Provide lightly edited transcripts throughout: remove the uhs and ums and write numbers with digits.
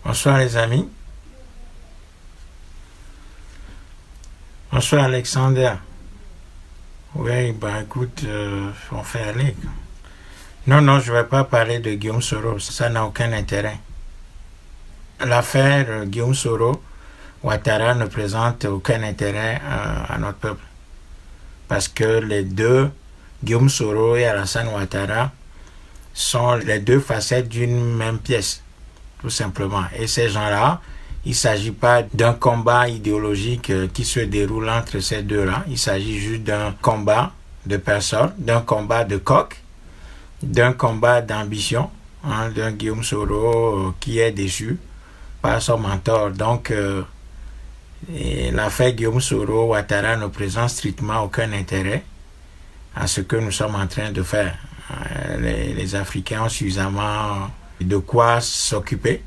Bonsoir les amis. Bonsoir Alexander. Oui, écoute, on fait aller. Non, je ne vais pas parler de Guillaume Soro, ça n'a aucun intérêt. L'affaire Guillaume Soro, Ouattara ne présente aucun intérêt à notre peuple. Parce que les deux, Guillaume Soro et Alassane Ouattara, sont les deux facettes d'une même pièce, tout simplement. Et ces gens-là, il ne s'agit pas d'un combat idéologique qui se déroule entre ces deux-là. Il s'agit juste d'un combat de personnes, d'un combat de coq, d'un combat d'ambition, d'un Guillaume Soro qui est déçu par son mentor. Donc, l'affaire Guillaume Soro-Ouattara ne présente strictement aucun intérêt à ce que nous sommes en train de faire. Les Africains ont suffisamment de quoi s'occuper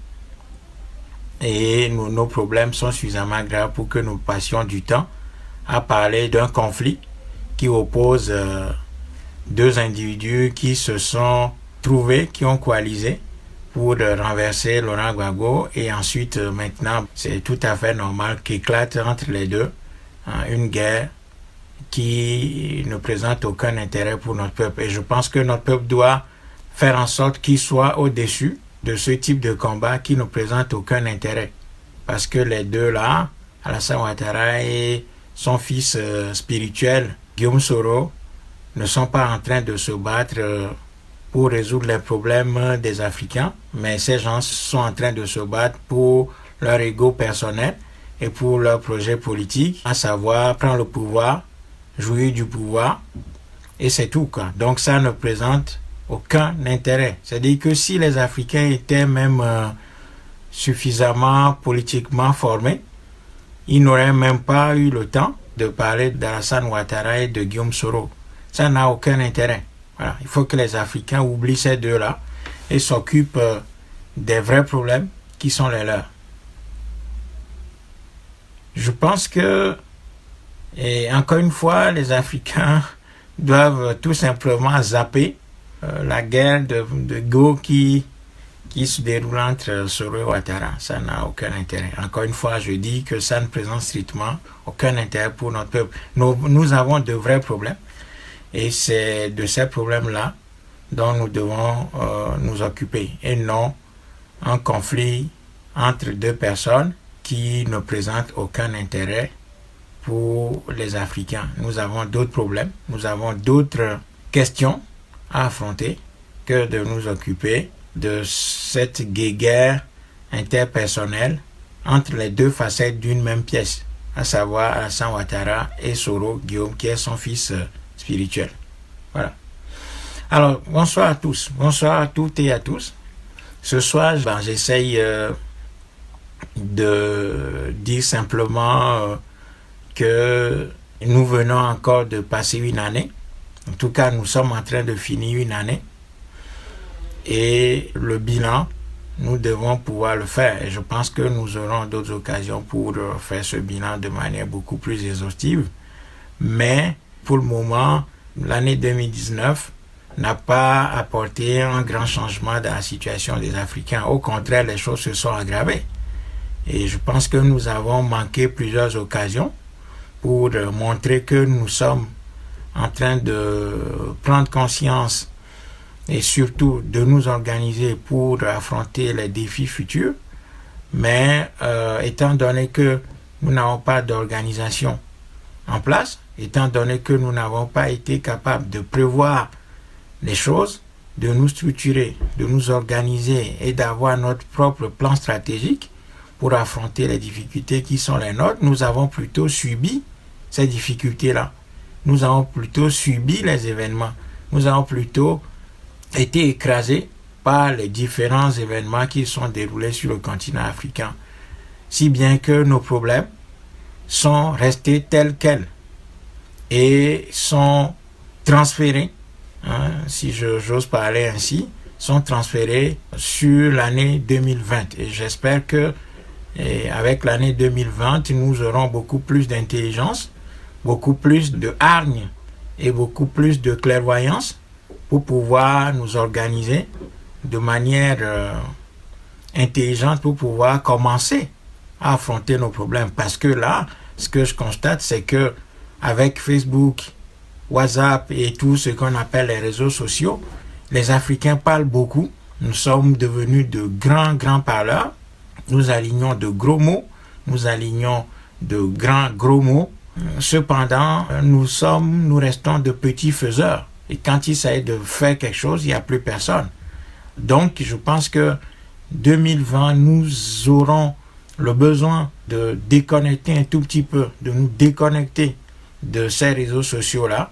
et nos problèmes sont suffisamment graves pour que nous passions du temps à parler d'un conflit qui oppose deux individus qui se sont trouvés, qui ont coalisé pour renverser Laurent Gbagbo et ensuite maintenant c'est tout à fait normal qu'éclate entre les deux une guerre qui ne présente aucun intérêt pour notre peuple. Et je pense que notre peuple doit faire en sorte qu'il soit au-dessus de ce type de combat qui ne présente aucun intérêt. Parce que les deux là, Alassane Ouattara et son fils spirituel, Guillaume Soro, ne sont pas en train de se battre pour résoudre les problèmes des Africains, mais ces gens sont en train de se battre pour leur ego personnel et pour leur projet politique, à savoir prendre le pouvoir, jouir du pouvoir, et c'est tout, quoi. Donc ça ne présente aucun intérêt. C'est-à-dire que si les Africains étaient même suffisamment politiquement formés, ils n'auraient même pas eu le temps de parler d'Alassane Ouattara et de Guillaume Soro. Ça n'a aucun intérêt. Voilà. Il faut que les Africains oublient ces deux-là et s'occupent des vrais problèmes qui sont les leurs. Je pense que, et encore une fois, les Africains doivent tout simplement zapper la guerre de Go qui se déroule entre Soro et Ouattara. Ça n'a aucun intérêt. Encore une fois, je dis que ça ne présente strictement aucun intérêt pour notre peuple. Nous avons de vrais problèmes et c'est de ces problèmes-là dont nous devons nous occuper et non un conflit entre deux personnes qui ne présentent aucun intérêt pour les Africains. Nous avons d'autres problèmes, nous avons d'autres questions à affronter que de nous occuper de cette guéguerre interpersonnelle entre les deux facettes d'une même pièce, à savoir Alassane Ouattara et Soro Guillaume, qui est son fils spirituel. Voilà. Alors, bonsoir à tous, bonsoir à toutes et à tous. Ce soir, j'essaye de dire simplement que nous venons encore de passer une année. En tout cas, nous sommes en train de finir une année. Et le bilan, nous devons pouvoir le faire. Et je pense que nous aurons d'autres occasions pour faire ce bilan de manière beaucoup plus exhaustive. Mais pour le moment, l'année 2019 n'a pas apporté un grand changement dans la situation des Africains. Au contraire, les choses se sont aggravées. Et je pense que nous avons manqué plusieurs occasions pour montrer que nous sommes en train de prendre conscience et surtout de nous organiser pour affronter les défis futurs. Mais étant donné que nous n'avons pas d'organisation en place, étant donné que nous n'avons pas été capables de prévoir les choses, de nous structurer, de nous organiser et d'avoir notre propre plan stratégique pour affronter les difficultés qui sont les nôtres, nous avons plutôt subi ces difficultés-là. Nous avons plutôt subi les événements. Nous avons plutôt été écrasés par les différents événements qui sont déroulés sur le continent africain. Si bien que nos problèmes sont restés tels quels et sont transférés, si j'ose parler ainsi, sont transférés sur l'année 2020. Et j'espère que avec l'année 2020, nous aurons beaucoup plus d'intelligence, beaucoup plus de hargne et beaucoup plus de clairvoyance pour pouvoir nous organiser de manière intelligente pour pouvoir commencer à affronter nos problèmes. Parce que là, ce que je constate, c'est que avec Facebook, WhatsApp et tout ce qu'on appelle les réseaux sociaux, les Africains parlent beaucoup. Nous sommes devenus de grands parleurs. Nous alignons de gros mots, nous alignons de gros mots. Cependant, nous restons de petits faiseurs. Et quand il s'agit de faire quelque chose, il n'y a plus personne. Donc, je pense que 2020, nous aurons le besoin de déconnecter un tout petit peu, de nous déconnecter de ces réseaux sociaux-là,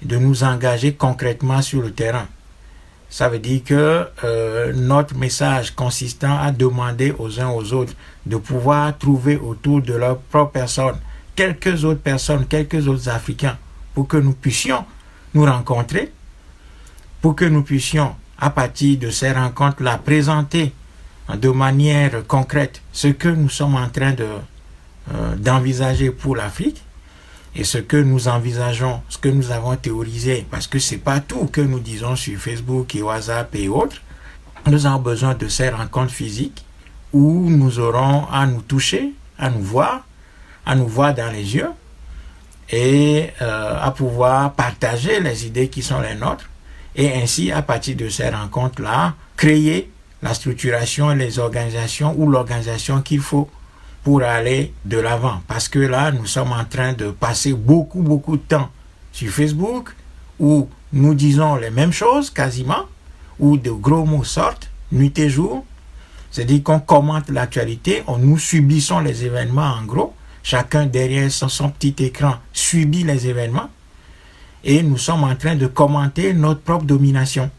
et de nous engager concrètement sur le terrain. Ça veut dire que notre message consistant à demander aux uns aux autres de pouvoir trouver autour de leur propre personne quelques autres personnes, quelques autres Africains, pour que nous puissions nous rencontrer, pour que nous puissions, à partir de ces rencontres-là, présenter de manière concrète ce que nous sommes en train d'envisager pour l'Afrique et ce que nous envisageons, ce que nous avons théorisé, parce que ce n'est pas tout que nous disons sur Facebook et WhatsApp et autres. Nous avons besoin de ces rencontres physiques où nous aurons à nous toucher, à nous voir dans les yeux et à pouvoir partager les idées qui sont les nôtres et ainsi, à partir de ces rencontres-là, créer la structuration et les organisations ou l'organisation qu'il faut pour aller de l'avant. Parce que là, nous sommes en train de passer beaucoup de temps sur Facebook où nous disons les mêmes choses quasiment, où de gros mots sortent nuit et jour. C'est-à-dire qu'on commente l'actualité, nous subissons les événements en gros. Chacun derrière son petit écran subit les événements et nous sommes en train de commenter notre propre domination.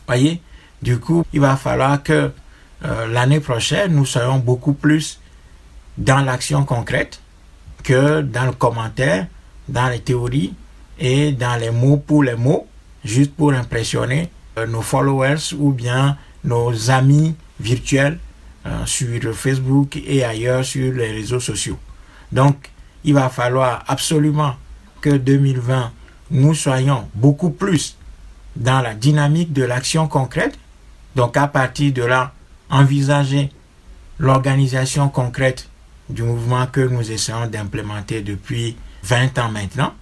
Voyez? Du coup, il va falloir que l'année prochaine, nous soyons beaucoup plus dans l'action concrète que dans le commentaire, dans les théories et dans les mots pour les mots, juste pour impressionner nos followers ou bien nos amis virtuels sur Facebook et ailleurs sur les réseaux sociaux. Donc, il va falloir absolument que 2020, nous soyons beaucoup plus dans la dynamique de l'action concrète. Donc, à partir de là, envisager l'organisation concrète du mouvement que nous essayons d'implémenter depuis 20 ans maintenant.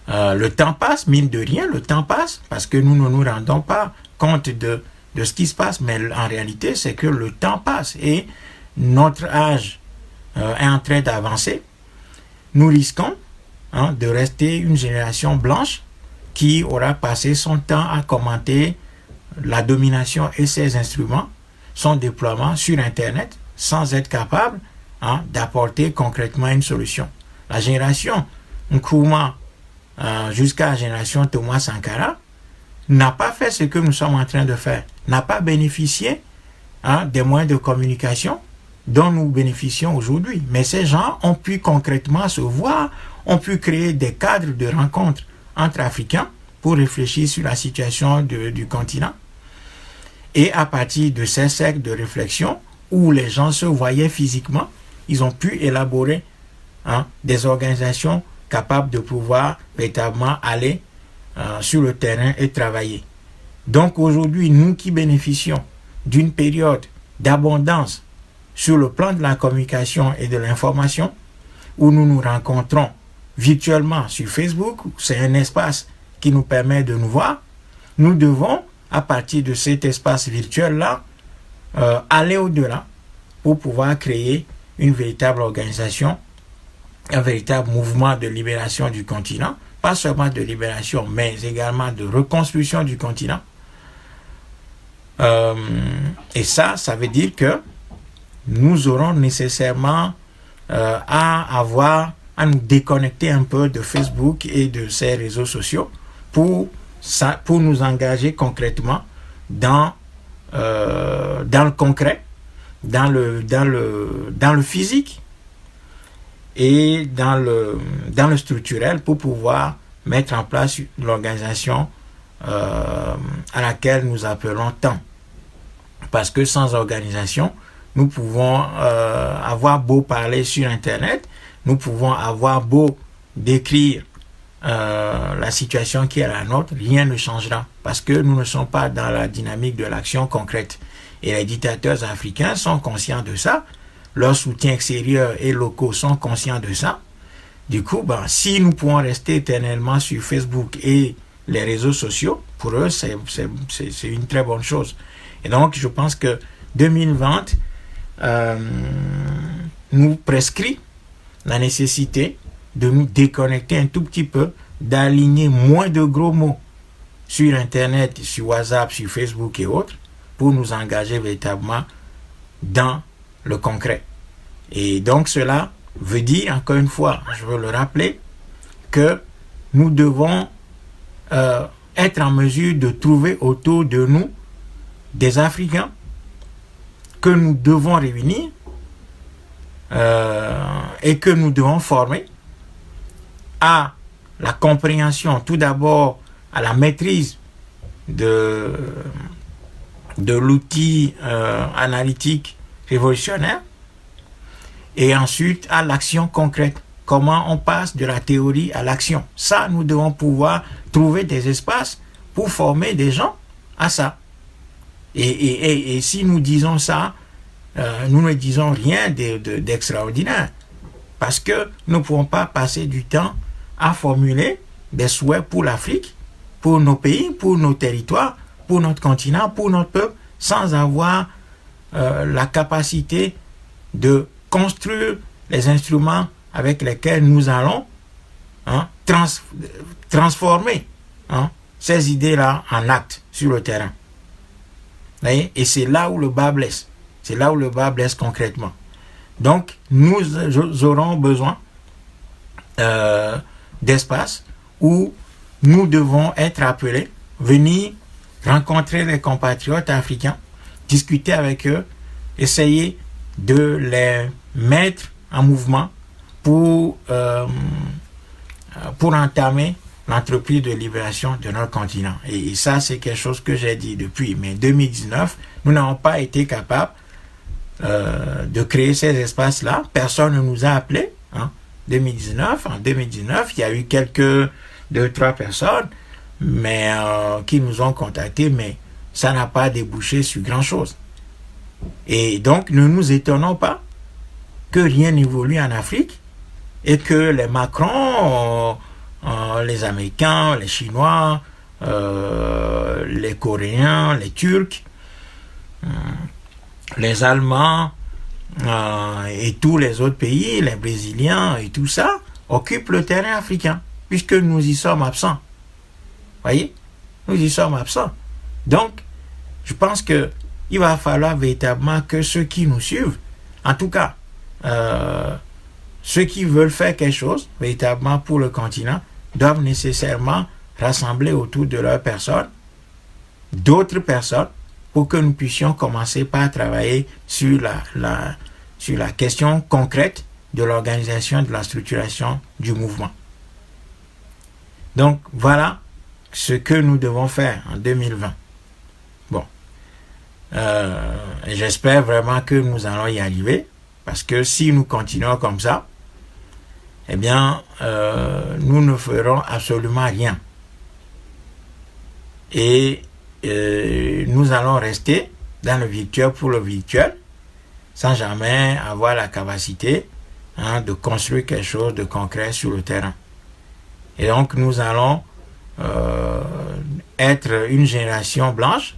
Le temps passe, mine de rien, le temps passe, parce que nous ne nous rendons pas compte de ce qui se passe, mais en réalité, c'est que le temps passe et notre âge est en train d'avancer. Nous risquons de rester une génération blanche qui aura passé son temps à commenter la domination et ses instruments, son déploiement sur Internet, sans être capable d'apporter concrètement une solution. La génération Nkrumah jusqu'à la génération Thomas Sankara n'a pas fait ce que nous sommes en train de faire, n'a pas bénéficié des moyens de communication dont nous bénéficions aujourd'hui. Mais ces gens ont pu concrètement se voir, ont pu créer des cadres de rencontres entre Africains pour réfléchir sur la situation du continent. Et à partir de ces cercles de réflexion, où les gens se voyaient physiquement, ils ont pu élaborer des organisations capables de pouvoir véritablement aller sur le terrain et travailler. Donc aujourd'hui, nous qui bénéficions d'une période d'abondance sur le plan de la communication et de l'information, où nous nous rencontrons virtuellement sur Facebook, c'est un espace qui nous permet de nous voir, nous devons, à partir de cet espace virtuel-là, aller au-delà pour pouvoir créer une véritable organisation, un véritable mouvement de libération du continent, pas seulement de libération, mais également de reconstruction du continent. Et ça veut dire que nous aurons nécessairement à nous déconnecter un peu de Facebook et de ces réseaux sociaux pour nous engager concrètement dans le concret, dans le physique et dans le structurel pour pouvoir mettre en place l'organisation à laquelle nous appelons tant. Parce que sans organisation, nous pouvons avoir beau parler sur Internet, nous pouvons avoir beau décrire la situation qui est la nôtre, rien ne changera parce que nous ne sommes pas dans la dynamique de l'action concrète. Et les dictateurs africains sont conscients de ça, leurs soutiens extérieurs et locaux sont conscients de ça. Du coup, si nous pouvons rester éternellement sur Facebook et les réseaux sociaux, pour eux, c'est une très bonne chose. Et donc, je pense que 2020 nous prescrit la nécessité de nous déconnecter un tout petit peu, d'aligner moins de gros mots sur Internet, sur WhatsApp, sur Facebook et autres, pour nous engager véritablement dans le concret. Et donc cela veut dire, encore une fois, je veux le rappeler, que nous devons être en mesure de trouver autour de nous des Africains que nous devons réunir et que nous devons former à la compréhension, tout d'abord à la maîtrise de l'outil analytique révolutionnaire et ensuite à l'action concrète. Comment on passe de la théorie à l'action. Ça, nous devons pouvoir trouver des espaces pour former des gens à ça. Et si nous disons ça, nous ne disons rien d'extraordinaire. Parce que nous ne pouvons pas passer du temps à formuler des souhaits pour l'Afrique, pour nos pays, pour nos territoires, pour notre continent, pour notre peuple, sans avoir la capacité de construire les instruments avec lesquels nous allons transformer ces idées-là en actes sur le terrain. Voyez? Et c'est là où le bas blesse. C'est là où le bas blesse concrètement. Donc, nous aurons besoin d'espace où nous devons être appelés, venir rencontrer les compatriotes africains, discuter avec eux, essayer de les mettre en mouvement pour entamer l'entreprise de libération de notre continent. Et ça, c'est quelque chose que j'ai dit depuis. Mais 2019, nous n'avons pas été capables de créer ces espaces-là. Personne ne nous a appelés. En 2019, il y a eu deux, trois personnes mais qui nous ont contactés, mais ça n'a pas débouché sur grand-chose. Et donc, ne nous étonnons pas que rien n'évolue en Afrique et que les Macron, les Américains, les Chinois, les Coréens, les Turcs, les Allemands et tous les autres pays, les Brésiliens et tout ça, occupent le terrain africain, puisque nous y sommes absents. Voyez, nous y sommes absents. Donc, je pense que il va falloir véritablement que ceux qui nous suivent, en tout cas, ceux qui veulent faire quelque chose véritablement pour le continent, doivent nécessairement rassembler autour de leur personne d'autres personnes pour que nous puissions commencer par travailler sur la question concrète de l'organisation, de la structuration du mouvement. Donc, voilà ce que nous devons faire en 2020. Bon. J'espère vraiment que nous allons y arriver, parce que si nous continuons comme ça, eh bien, nous ne ferons absolument rien. Et nous allons rester dans le virtuel pour le virtuel, sans jamais avoir la capacité de construire quelque chose de concret sur le terrain. Et donc, nous allons être une génération blanche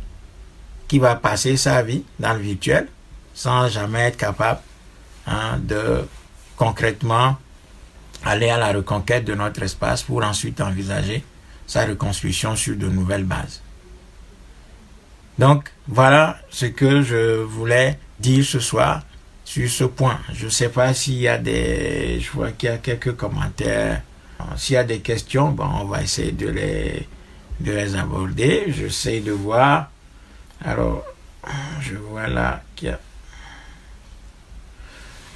qui va passer sa vie dans le virtuel sans jamais être capable de concrètement aller à la reconquête de notre espace pour ensuite envisager sa reconstruction sur de nouvelles bases. Donc, voilà ce que je voulais dire ce soir sur ce point. Je ne sais pas s'il y a je vois qu'il y a quelques commentaires. S'il y a des questions, on va essayer de les aborder. J'essaie de voir. Alors, je vois là qu'il y a...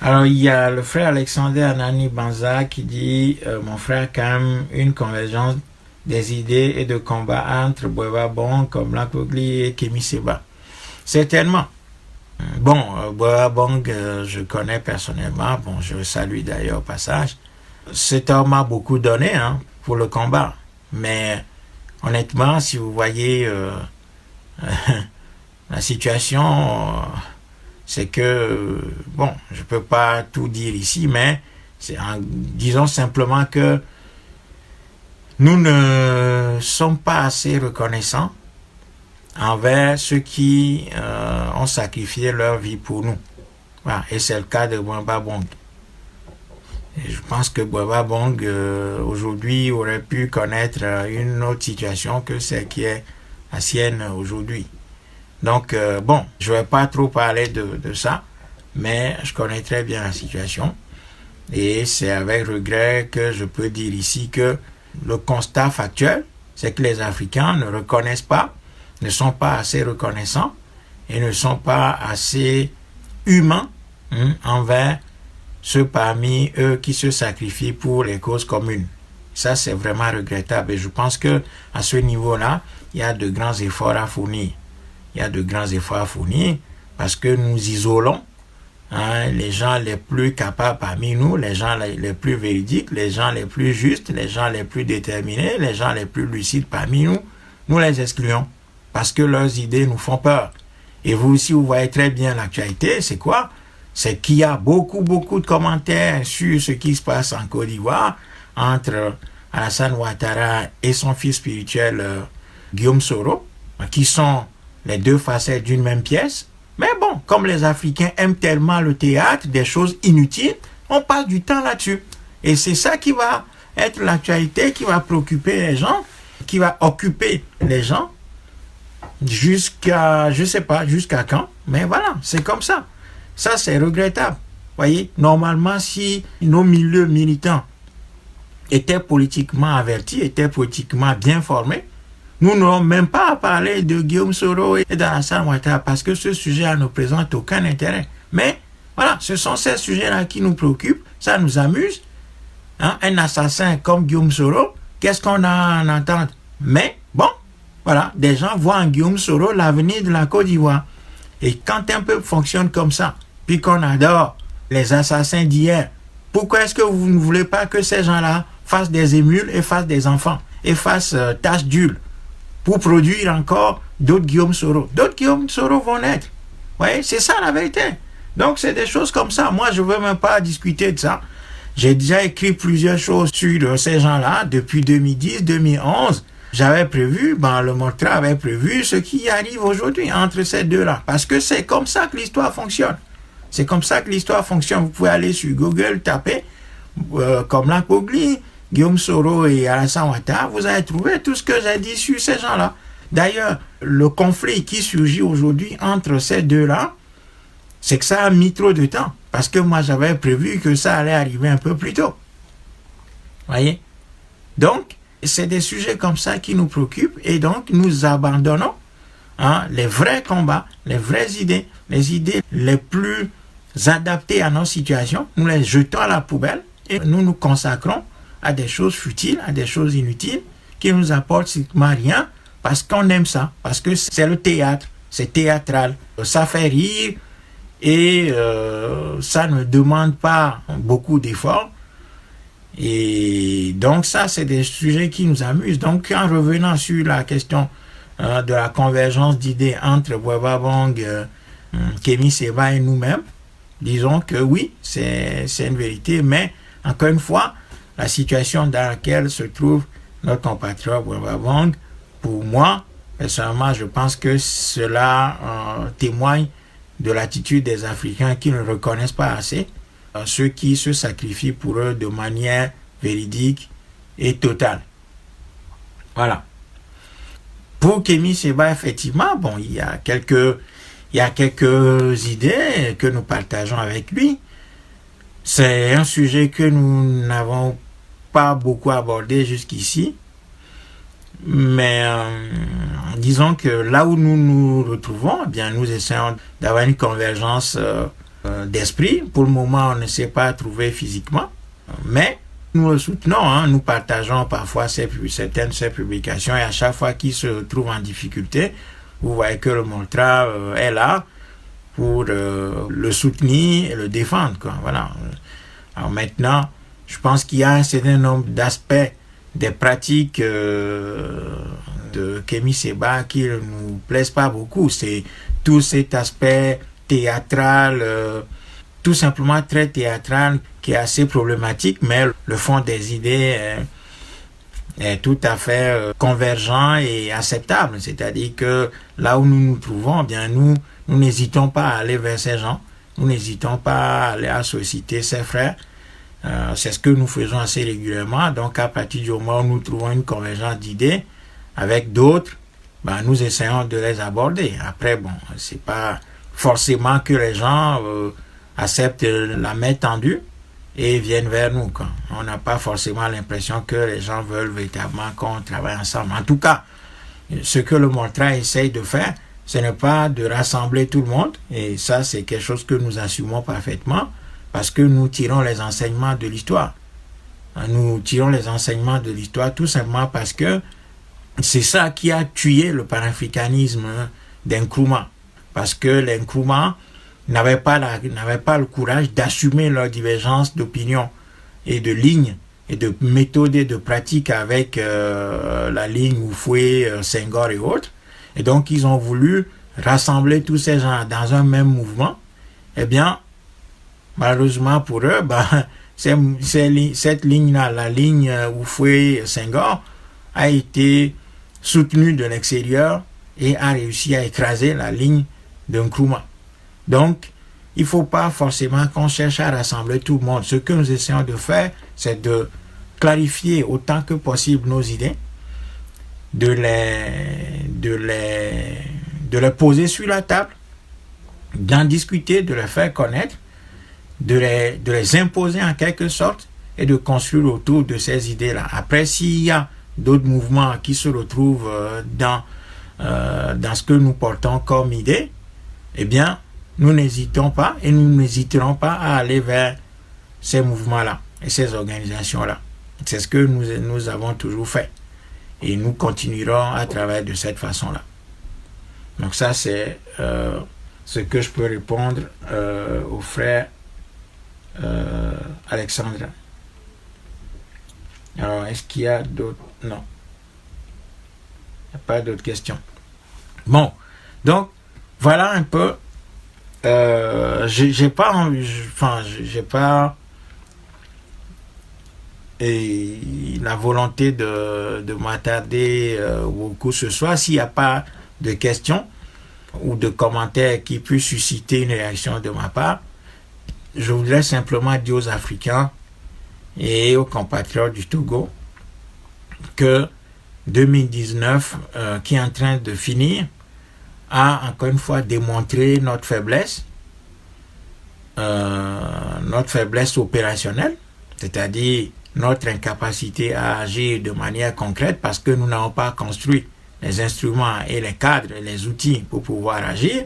Alors, il y a le frère Alexander Anani Banza qui dit mon frère, quand même, une convergence des idées et de combat entre Boeba Bong, comme Lankogli et Kémy Séba. Certainement. Bon, Boeba Bong, je connais personnellement. Bon, je le salue d'ailleurs au passage. Cet homme m'a beaucoup donné, pour le combat. Mais honnêtement, si vous voyez la situation, c'est que, bon, je peux pas tout dire ici, mais disons simplement que nous ne sommes pas assez reconnaissants envers ceux qui ont sacrifié leur vie pour nous. Voilà. Et c'est le cas de Boumba Bong. Et je pense que Boumba Bong aujourd'hui aurait pu connaître une autre situation que celle qui est la sienne aujourd'hui. Donc, bon, je ne vais pas trop parler de ça, mais je connais très bien la situation. Et c'est avec regret que je peux dire ici que le constat factuel, c'est que les Africains ne reconnaissent pas, ne sont pas assez reconnaissants et ne sont pas assez humains envers ceux parmi eux qui se sacrifient pour les causes communes. Ça, c'est vraiment regrettable. Et je pense que à ce niveau-là, il y a de grands efforts à fournir. Il y a de grands efforts à fournir parce que nous isolons les gens les plus capables parmi nous, les gens les plus véridiques, les gens les plus justes, les gens les plus déterminés, les gens les plus lucides parmi nous. Nous les excluons parce que leurs idées nous font peur. Et vous aussi, vous voyez très bien l'actualité. C'est quoi? C'est qu'il y a beaucoup de commentaires sur ce qui se passe en Côte d'Ivoire entre Alassane Ouattara et son fils spirituel Guillaume Soro, qui sont les deux facettes d'une même pièce. Mais bon, comme les Africains aiment tellement le théâtre, des choses inutiles, on passe du temps là-dessus. Et c'est ça qui va être l'actualité, qui va préoccuper les gens, qui va occuper les gens jusqu'à, je sais pas, jusqu'à quand. Mais voilà, c'est comme ça. Ça, c'est regrettable. Voyez, normalement, si nos milieux militants étaient politiquement avertis, étaient politiquement bien formés, nous n'aurons même pas à parler de Guillaume Soro et d'Alassane Ouattara parce que ce sujet ne présente aucun intérêt. Mais voilà, ce sont ces sujets-là qui nous préoccupent, ça nous amuse. Un assassin comme Guillaume Soro, qu'est-ce qu'on a en entente? Mais bon, voilà, des gens voient en Guillaume Soro l'avenir de la Côte d'Ivoire. Et quand un peuple fonctionne comme ça, puis qu'on adore les assassins d'hier, pourquoi est-ce que vous ne voulez pas que ces gens-là fassent des émules et fassent des enfants et fassent tache d'huile pour produire encore d'autres Guillaume Soro? D'autres Guillaume Soro vont naître. Vous voyez, c'est ça la vérité. Donc, c'est des choses comme ça. Moi, je ne veux même pas discuter de ça. J'ai déjà écrit plusieurs choses sur ces gens-là depuis 2010, 2011. J'avais prévu, le Mortra avait prévu ce qui arrive aujourd'hui entre ces deux-là. Parce que c'est comme ça que l'histoire fonctionne. C'est comme ça que l'histoire fonctionne. Vous pouvez aller sur Google, taper comme la Pogli, Guillaume Soro et Alassane Ouattara, vous allez trouver tout ce que j'ai dit sur ces gens-là. D'ailleurs, le conflit qui surgit aujourd'hui entre ces deux-là, c'est que ça a mis trop de temps. Parce que moi, j'avais prévu que ça allait arriver un peu plus tôt. Voyez? Donc, c'est des sujets comme ça qui nous préoccupent et donc nous abandonnons les vrais combats, les vraies idées, les idées les plus adaptées à nos situations, nous les jetons à la poubelle et nous nous consacrons à des choses futiles, à des choses inutiles qui nous apportent strictement rien parce qu'on aime ça, parce que c'est le théâtre, c'est théâtral, ça fait rire et ça ne demande pas beaucoup d'efforts. Et donc ça, c'est des sujets qui nous amusent. Donc en revenant sur la question de la convergence d'idées entre Boumba Bong, Kémy Séba et nous-mêmes, disons que oui, c'est une vérité, mais encore une fois, la situation dans laquelle se trouve notre compatriote Boumba Bong, pour moi, personnellement, je pense que cela témoigne de l'attitude des Africains qui ne reconnaissent pas assez ceux qui se sacrifient pour eux de manière véridique et totale. Voilà. Pour Kémy Séba, effectivement, il y a quelques idées que nous partageons avec lui. C'est un sujet que nous n'avons pas beaucoup abordé jusqu'ici. Mais disons que là où nous nous retrouvons, nous essayons d'avoir une convergence d'esprit. Pour le moment, on ne s'est pas trouvé physiquement, mais nous le soutenons, nous partageons parfois certaines de ses publications et à chaque fois qu'il se trouve en difficulté, vous voyez que le Mortra est là pour le soutenir et le défendre, quoi. Voilà. Alors maintenant, je pense qu'il y a un certain nombre d'aspects des pratiques de Kémy Séba qui ne nous plaisent pas beaucoup. C'est tout cet aspect théâtral, tout simplement très théâtral, qui est assez problématique, mais le fond des idées est tout à fait convergent et acceptable. C'est-à-dire que là où nous nous trouvons, eh bien nous n'hésitons pas à aller vers ces gens, nous n'hésitons pas à aller à solliciter ses frères. C'est ce que nous faisons assez régulièrement. Donc à partir du moment où nous trouvons une convergence d'idées avec d'autres, ben, nous essayons de les aborder. Après, bon, c'est pas forcément que les gens acceptent la main tendue et viennent vers nous, quoi. On n'a pas forcément l'impression que les gens veulent véritablement qu'on travaille ensemble. En tout cas, ce que le Montra essaye de faire, ce n'est pas de rassembler tout le monde, et ça c'est quelque chose que nous assumons parfaitement, parce que nous tirons les enseignements de l'histoire. Nous tirons les enseignements de l'histoire tout simplement parce que c'est ça qui a tué le panafricanisme d'Nkrumah. Parce que les Nkrumah n'avaient pas le courage d'assumer leurs divergences d'opinion et de lignes et de méthodes et de pratiques avec la ligne Houphouët, Senghor et autres. Et donc, ils ont voulu rassembler tous ces gens dans un même mouvement. Eh bien, malheureusement pour eux, cette ligne-là, la ligne Houphouët-Senghor, a été soutenue de l'extérieur et a réussi à écraser la ligne de Nkrumah. Donc, il ne faut pas forcément qu'on cherche à rassembler tout le monde. Ce que nous essayons de faire, c'est de clarifier autant que possible nos idées, de les poser sur la table, d'en discuter, de les faire connaître, de les imposer en quelque sorte et de construire autour de ces idées-là. Après, s'il y a d'autres mouvements qui se retrouvent dans ce que nous portons comme idée, eh bien, nous n'hésitons pas et nous n'hésiterons pas à aller vers ces mouvements-là et ces organisations-là. C'est ce que nous avons toujours fait. Et nous continuerons à travailler de cette façon-là. Donc ça, c'est ce que je peux répondre au frère Alexandre. Alors, est-ce qu'il y a d'autres? Non. Il n'y a pas d'autres questions. Bon, donc, voilà un peu. J'ai pas la volonté de m'attarder beaucoup ce soir. S'il n'y a pas de questions ou de commentaires qui puissent susciter une réaction de ma part, je voudrais simplement dire aux Africains et aux compatriotes du Togo que 2019, qui est en train de finir, a encore une fois démontré notre faiblesse opérationnelle, c'est-à-dire notre incapacité à agir de manière concrète parce que nous n'avons pas construit les instruments et les cadres et les outils pour pouvoir agir.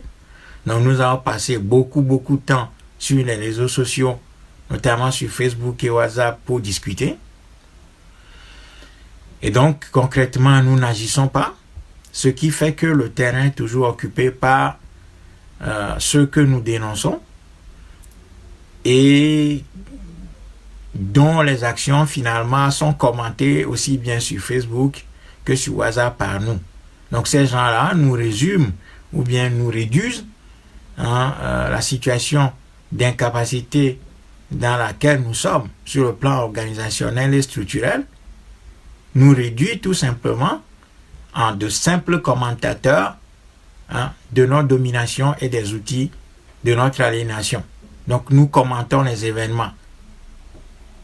Donc nous avons passé beaucoup de temps sur les réseaux sociaux, notamment sur Facebook et WhatsApp pour discuter. Et donc concrètement nous n'agissons pas, ce qui fait que le terrain est toujours occupé par ceux que nous dénonçons et dont les actions finalement sont commentées aussi bien sur Facebook que sur WhatsApp par nous. Donc ces gens-là nous résument ou bien nous réduisent la situation d'incapacité dans laquelle nous sommes sur le plan organisationnel et structurel, nous réduit tout simplement en de simples commentateurs de notre domination et des outils de notre aliénation. Donc nous commentons les événements.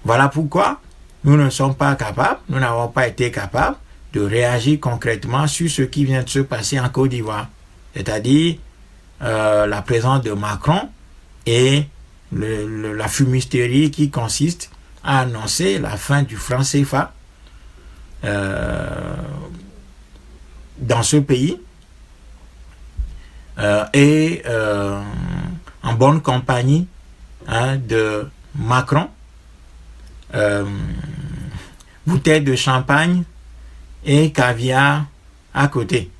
Voilà pourquoi nous ne sommes pas capables, nous n'avons pas été capables de réagir concrètement sur ce qui vient de se passer en Côte d'Ivoire. C'est-à-dire la présence de Macron et la fumisterie qui consiste à annoncer la fin du franc CFA dans ce pays et en bonne compagnie de Macron, bouteille de champagne et caviar à côté.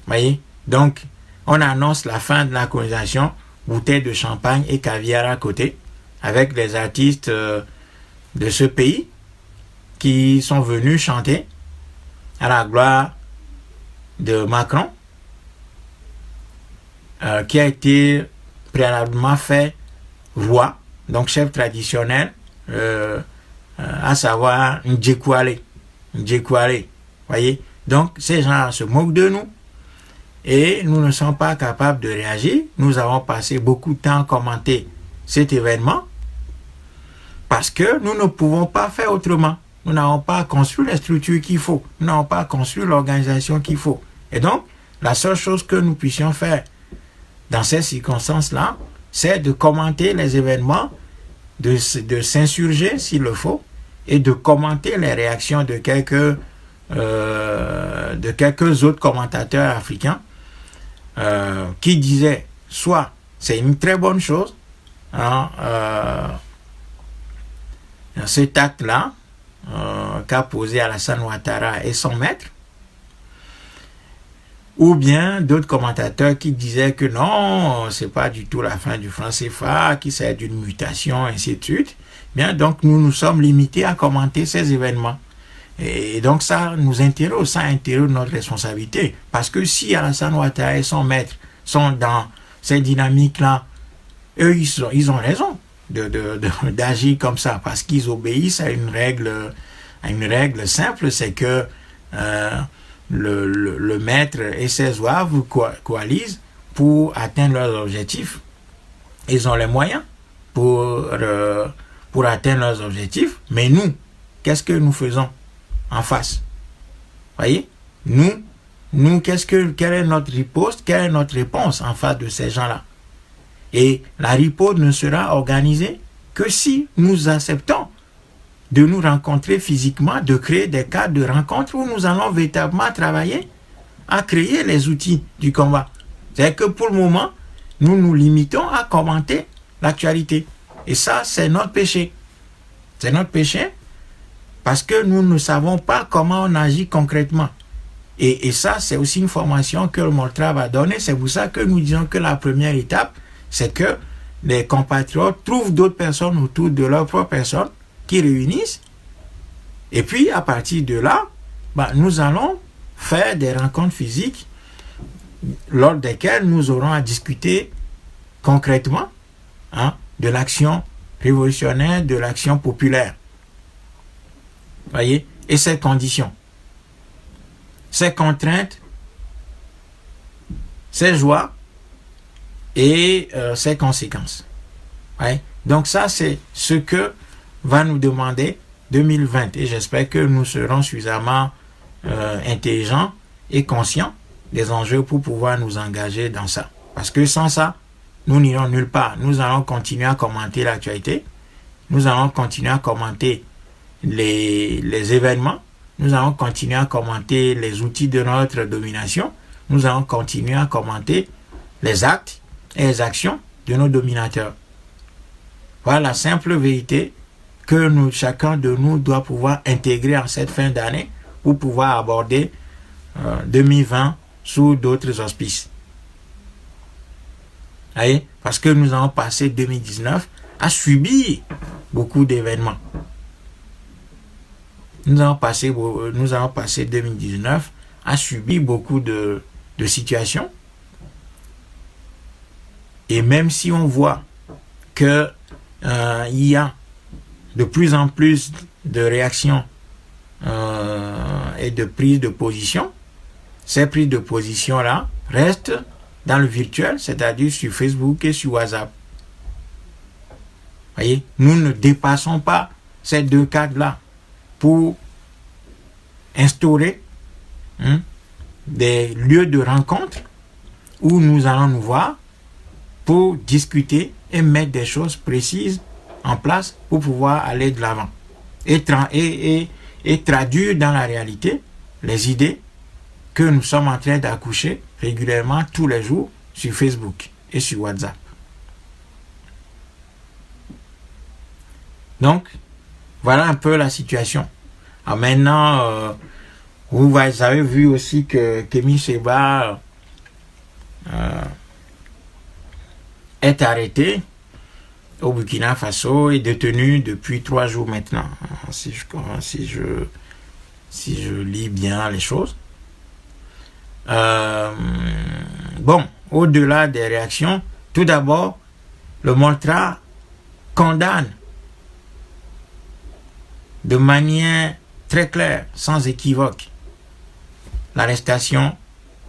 Voyez? Donc, on annonce la fin de la colonisation, bouteille de champagne et caviar à côté, avec les artistes de ce pays qui sont venus chanter à la gloire de Macron, qui a été préalablement fait roi, donc chef traditionnel, à savoir Ndjekwale. Voyez? Donc, ces gens se moquent de nous et nous ne sommes pas capables de réagir. Nous avons passé beaucoup de temps à commenter cet événement parce que nous ne pouvons pas faire autrement. Nous n'avons pas construit les structures qu'il faut. Nous n'avons pas construit l'organisation qu'il faut. Et donc, la seule chose que nous puissions faire dans ces circonstances-là, c'est de commenter les événements, de s'insurger s'il le faut, et de commenter les réactions de quelques autres commentateurs africains qui disaient soit c'est une très bonne chose, cet acte-là qu'a posé Alassane Ouattara et son maître, ou bien d'autres commentateurs qui disaient que non, c'est pas du tout la fin du franc CFA, qu'il s'agit d'une mutation, ainsi de suite. Bien, donc nous nous sommes limités à commenter ces événements. Et donc ça nous interroge, ça interroge notre responsabilité. Parce que si Alassane Ouattara et son maître sont dans ces dynamiques-là, eux, ils ont raison d'agir comme ça, parce qu'ils obéissent à une règle simple, c'est que le maître et ses ouaves coalisent pour atteindre leurs objectifs. Ils ont les moyens pour atteindre leurs objectifs, mais nous, qu'est-ce que nous faisons en face? Voyez? Nous, quelle est notre riposte, quelle est notre réponse en face de ces gens-là? Et la riposte ne sera organisée que si nous acceptons de nous rencontrer physiquement, de créer des cadres de rencontre où nous allons véritablement travailler à créer les outils du combat. C'est-à-dire que pour le moment, nous nous limitons à commenter l'actualité. Et ça, c'est notre péché. C'est notre péché parce que nous ne savons pas comment on agit concrètement. Et ça, c'est aussi une formation que le Moltra va donner. C'est pour ça que nous disons que la première étape, c'est que les compatriotes trouvent d'autres personnes autour de leur propre personne qui réunissent. Et puis, à partir de là, nous allons faire des rencontres physiques lors desquelles nous aurons à discuter concrètement de l'action révolutionnaire, de l'action populaire. Voyez? Et ces conditions, ces contraintes, ces joies et ses conséquences. Ouais. Donc ça, c'est ce que va nous demander 2020. Et j'espère que nous serons suffisamment intelligents et conscients des enjeux pour pouvoir nous engager dans ça. Parce que sans ça, nous n'irons nulle part. Nous allons continuer à commenter l'actualité. Nous allons continuer à commenter les événements. Nous allons continuer à commenter les outils de notre domination. Nous allons continuer à commenter les actes et les actions de nos dominateurs. Voilà la simple vérité que chacun de nous doit pouvoir intégrer en cette fin d'année pour pouvoir aborder 2020 sous d'autres auspices. Voyez? Parce que nous avons passé 2019 à subir beaucoup d'événements. Nous avons passé 2019 à subir beaucoup de situations. Et même si on voit que il y a de plus en plus de réactions et de prises de position, ces prises de position-là restent dans le virtuel, c'est-à-dire sur Facebook et sur WhatsApp. Voyez, nous ne dépassons pas ces deux cadres-là pour instaurer des lieux de rencontre où nous allons nous voir pour discuter et mettre des choses précises en place pour pouvoir aller de l'avant et traduire dans la réalité les idées que nous sommes en train d'accoucher régulièrement tous les jours sur Facebook et sur WhatsApp. Donc, voilà un peu la situation. Alors maintenant, vous avez vu aussi que Kémy Séba est arrêté au Burkina Faso est détenu depuis 3 jours maintenant, si je lis bien les choses. Bon, au-delà des réactions, tout d'abord, le Montra condamne de manière très claire, sans équivoque, l'arrestation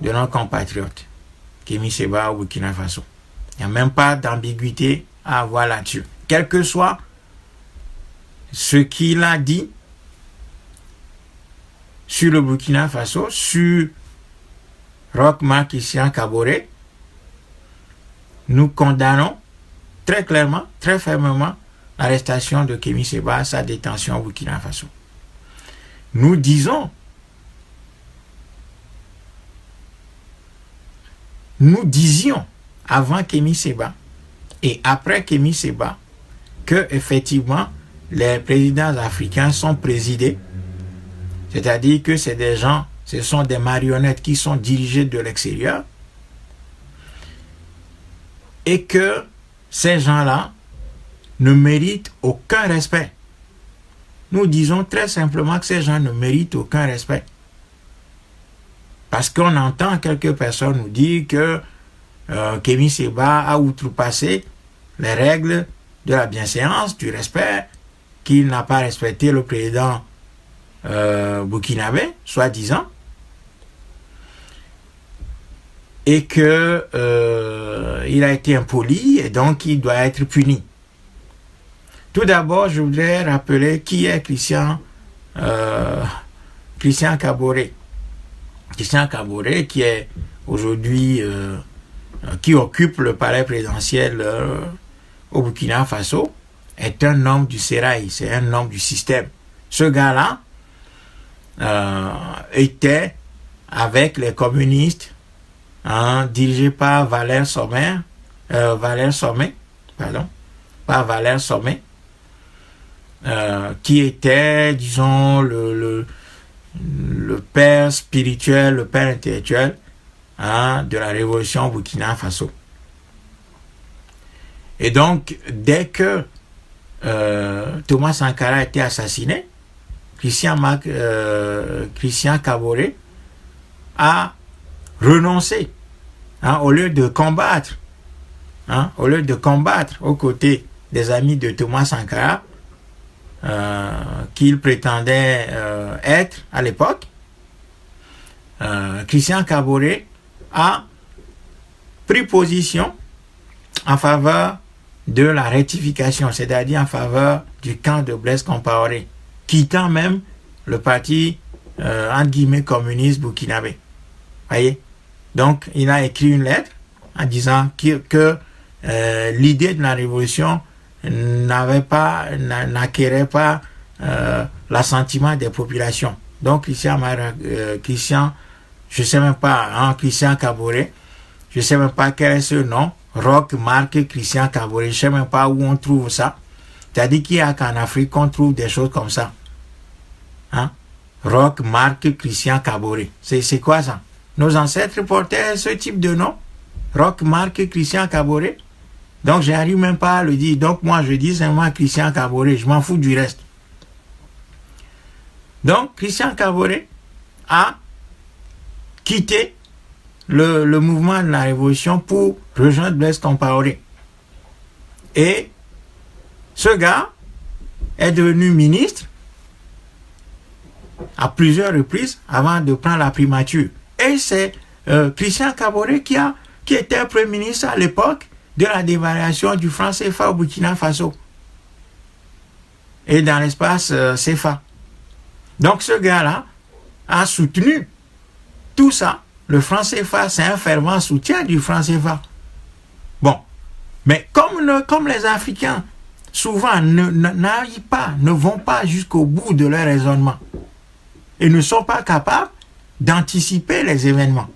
de nos compatriotes, Kémy Séba au Burkina Faso. Il n'y a même pas d'ambiguïté à avoir là-dessus. Quel que soit ce qu'il a dit sur le Burkina Faso, sur Roch Marc Christian Kaboré, nous condamnons très clairement, très fermement l'arrestation de Kémy Séba, sa détention au Burkina Faso. Nous disions avant Kémy Séba et après Kémy Séba que effectivement les présidents africains sont présidés, c'est-à-dire que c'est des gens, ce sont des marionnettes qui sont dirigées de l'extérieur et que ces gens-là ne méritent aucun respect. Nous disons très simplement que ces gens ne méritent aucun respect. Parce qu'on entend quelques personnes nous dire que Kémy Séba a outrepassé les règles de la bienséance, du respect, qu'il n'a pas respecté le président burkinabé, soi-disant, et que il a été impoli et donc il doit être puni. Tout d'abord, je voudrais rappeler qui est Christian Kaboré. Christian Kaboré, qui est aujourd'hui, qui occupe le palais présidentiel au Burkina Faso, est un homme du sérail, c'est un homme du système. Ce gars-là était avec les communistes, dirigé par Valère Sommet, qui était, disons, le père spirituel, le père intellectuel de la révolution au Burkina Faso. Et donc, dès que Thomas Sankara a été assassiné, Christian Kaboré a renoncé, au lieu de combattre aux côtés des amis de Thomas Sankara, qu'il prétendait être à l'époque. Christian Kaboré a pris position en faveur de la rectification, c'est-à-dire en faveur du camp de Blaise Compaoré, quittant même le parti entre guillemets communiste burkinabé. Voyez? Donc, il a écrit une lettre en disant que l'idée de la révolution n'acquérait pas l'assentiment des populations. Donc, Christian, je sais même pas, Christian Kaboré, je sais même pas quel est ce nom, Roch Marc Christian Kaboré, je sais même pas où on trouve ça. C'est-à-dire qu'il y a qu'en Afrique qu'on trouve des choses comme ça. Roch Marc Christian Kaboré. C'est quoi ça? Nos ancêtres portaient ce type de nom, Roch Marc Christian Kaboré. Donc, j'arrive même pas à le dire. Donc, moi, je dis seulement Christian Kaboré. Je m'en fous du reste. Donc, Christian Kaboré a quitté le mouvement de la révolution pour rejoindre Blaise Compaoré. Et ce gars est devenu ministre à plusieurs reprises avant de prendre la primature. Et c'est Christian Kaboré qui était Premier ministre à l'époque de la dévaluation du franc CFA au Burkina Faso et dans l'espace CFA. Donc ce gars-là a soutenu tout ça. Le franc CFA, c'est un fervent soutien du franc CFA. Bon, mais comme les Africains souvent ne vont pas jusqu'au bout de leur raisonnement et ne sont pas capables d'anticiper les événements.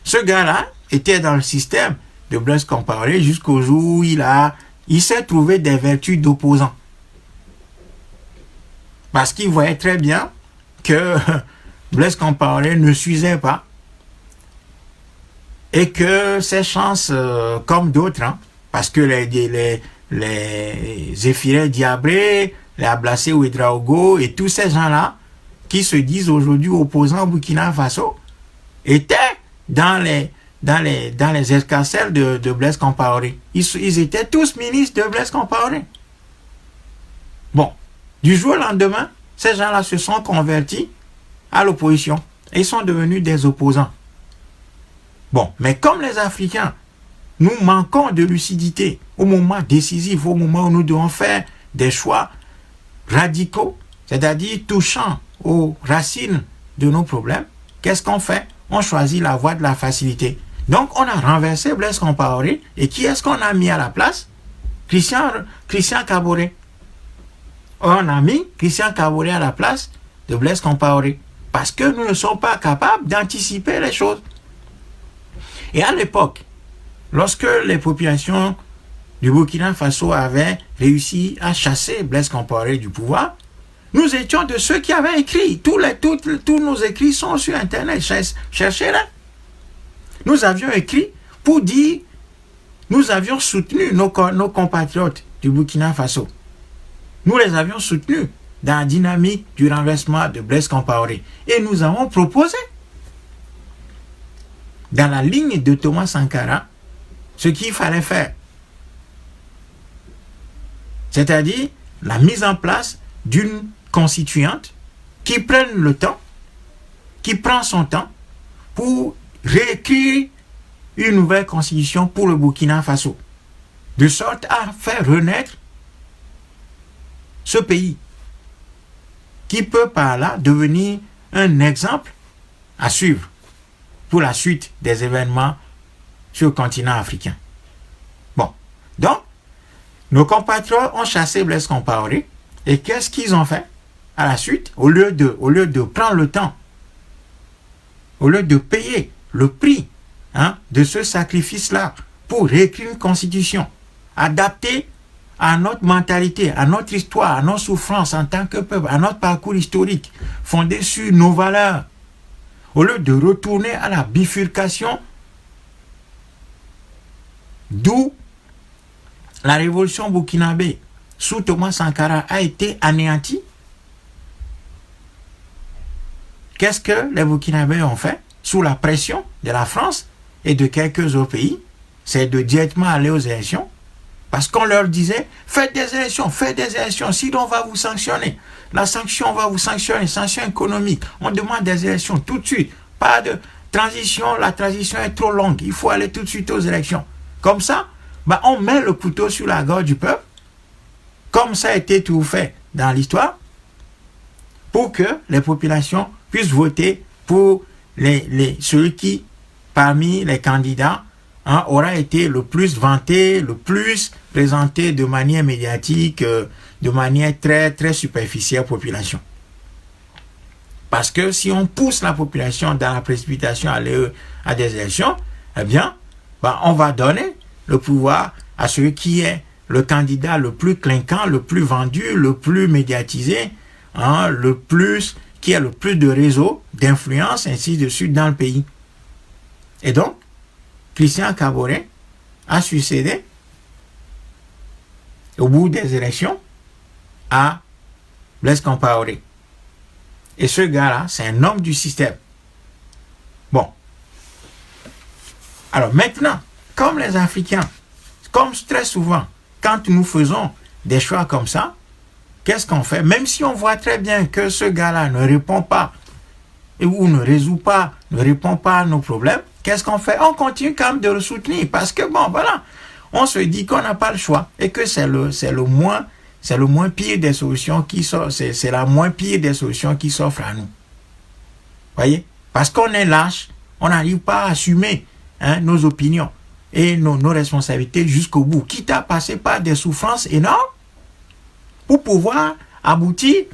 Ce gars-là était dans le système de Blaise Compaoré jusqu'au jour où il s'est trouvé des vertus d'opposant. Parce qu'il voyait très bien que Blaise Compaoré ne suivait pas et que ses chances, comme d'autres, Parce que les Zéphirin Diabré, les Ablassé Ouedraogo et tous ces gens-là qui se disent aujourd'hui opposants au Burkina Faso étaient dans les escarcelles de Blaise Compaoré. Ils étaient tous ministres de Blaise Compaoré. Bon, du jour au lendemain, ces gens-là se sont convertis à l'opposition et ils sont devenus des opposants. Bon, mais comme les Africains, nous manquons de lucidité au moment décisif, au moment où nous devons faire des choix radicaux, c'est-à-dire touchant aux racines de nos problèmes, qu'est-ce qu'on fait? On choisit la voie de la facilité. Donc, on a renversé Blaise Compaoré et qui est-ce qu'on a mis à la place? Christian Kaboré. On a mis Christian Kaboré à la place de Blaise Compaoré parce que nous ne sommes pas capables d'anticiper les choses. Et à l'époque, lorsque les populations du Burkina Faso avaient réussi à chasser Blaise Compaoré du pouvoir, nous étions de ceux qui avaient écrit. Tous nos écrits sont sur Internet. Cherchez-les. Nous avions écrit pour dire, nous avions soutenu nos compatriotes du Burkina Faso. Nous les avions soutenus dans la dynamique du renversement de Blaise Compaoré. Et nous avons proposé, dans la ligne de Thomas Sankara, ce qu'il fallait faire. C'est-à-dire la mise en place d'une constituante qui prenne le temps, qui prend son temps pour réécrire une nouvelle constitution pour le Burkina Faso, de sorte à faire renaître ce pays qui peut par là devenir un exemple à suivre pour la suite des événements sur le continent africain. Bon, donc, nos compatriotes ont chassé Blaise Compaoré et qu'est-ce qu'ils ont fait à la suite? Au lieu de prendre le temps, au lieu de payer le prix de ce sacrifice-là pour réécrire une constitution adaptée à notre mentalité, à notre histoire, à nos souffrances en tant que peuple, à notre parcours historique, fondé sur nos valeurs, au lieu de retourner à la bifurcation d'où la révolution burkinabé sous Thomas Sankara a été anéantie, qu'est-ce que les Burkinabés ont fait sous la pression de la France et de quelques autres pays? C'est de directement aller aux élections. Parce qu'on leur disait, faites des élections, sinon on va vous sanctionner. La sanction, on va vous sanctionner, sanction économique. On demande des élections tout de suite. Pas de transition, la transition est trop longue. Il faut aller tout de suite aux élections. Comme ça, on met le couteau sur la gorge du peuple, comme ça a été tout fait dans l'histoire, pour que les populations puissent voter pour ceux qui, parmi les candidats, aura été le plus vanté, le plus présenté de manière médiatique, de manière très, très superficielle à la population. Parce que si on pousse la population dans la précipitation à des élections, eh bien, on va donner le pouvoir à celui qui est le candidat le plus clinquant, le plus vendu, le plus médiatisé, qui a le plus de réseaux, d'influence, ainsi de suite dans le pays. Et donc, Christian Kaboré a succédé au bout des élections à Blaise Compaoré. Et ce gars-là, c'est un homme du système. Bon. Alors maintenant, comme les Africains, comme très souvent, quand nous faisons des choix comme ça, qu'est-ce qu'on fait? Même si on voit très bien que ce gars-là ne répond pas ou ne répond pas à nos problèmes, qu'est-ce qu'on fait? On continue quand même de le soutenir parce que on se dit qu'on n'a pas le choix et que c'est le moins pire des solutions qui s'offre, c'est la moins pire des solutions qui s'offre à nous. Voyez? Parce qu'on est lâche, on n'arrive pas à assumer nos opinions et nos responsabilités jusqu'au bout, quitte à passer par des souffrances énormes pour pouvoir aboutir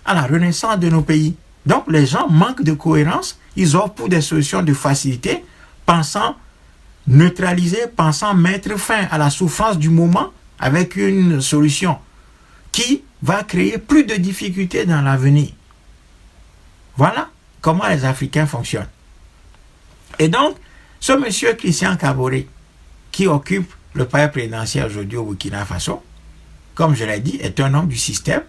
à la renaissance de nos pays. Donc les gens manquent de cohérence, ils optent pour des solutions de facilité, pensant neutraliser, pensant mettre fin à la souffrance du moment avec une solution qui va créer plus de difficultés dans l'avenir. Voilà comment les Africains fonctionnent. Et donc, ce monsieur Christian Kaboré, qui occupe le palais présidentiel aujourd'hui au Burkina Faso, comme je l'ai dit, est un homme du système.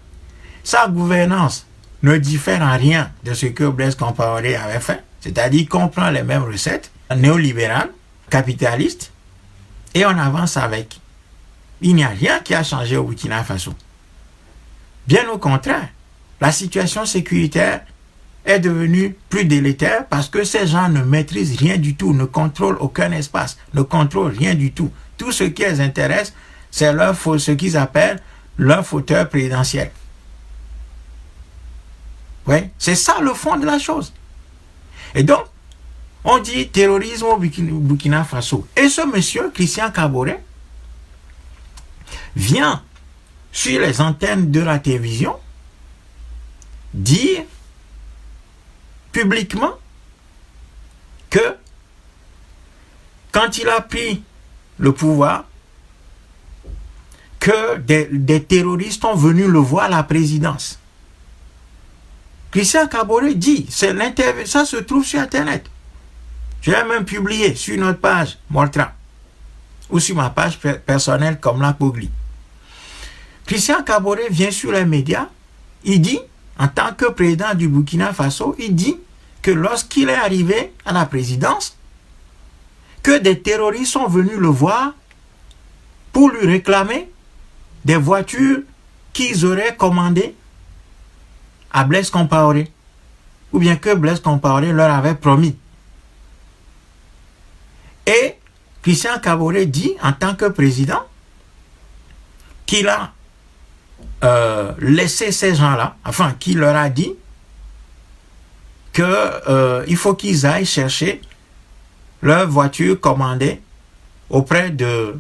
Sa gouvernance ne diffère en rien de ce que Blaise Compaoré avait fait, c'est-à-dire qu'on prend les mêmes recettes, néolibérales, capitalistes, et on avance avec. Il n'y a rien qui a changé au Burkina Faso. Bien au contraire, la situation sécuritaire est devenue plus délétère parce que ces gens ne maîtrisent rien du tout, ne contrôlent aucun espace, ne contrôlent rien du tout. Tout ce qui les intéresse, c'est ce qu'ils appellent leur fauteuil présidentiel. Oui, c'est ça le fond de la chose. Et donc, on dit terrorisme au Burkina Faso. Et ce monsieur, Christian Kaboré, vient sur les antennes de la télévision dire publiquement que quand il a pris le pouvoir, que des terroristes sont venus le voir à la présidence. Christian Kaboré dit, ça se trouve sur Internet. Je l'ai même publié sur notre page Moltra ou sur ma page personnelle comme la Pogli. Christian Kaboré vient sur les médias, il dit, en tant que président du Burkina Faso, il dit que lorsqu'il est arrivé à la présidence, que des terroristes sont venus le voir pour lui réclamer des voitures qu'ils auraient commandées à Blaise Compaoré, ou bien que Blaise Compaoré leur avait promis. Et Christian Kaboré dit, en tant que président, qu'il a laissé ces gens-là, enfin, qu'il leur a dit qu'il faut qu'ils aillent chercher leur voiture commandée auprès de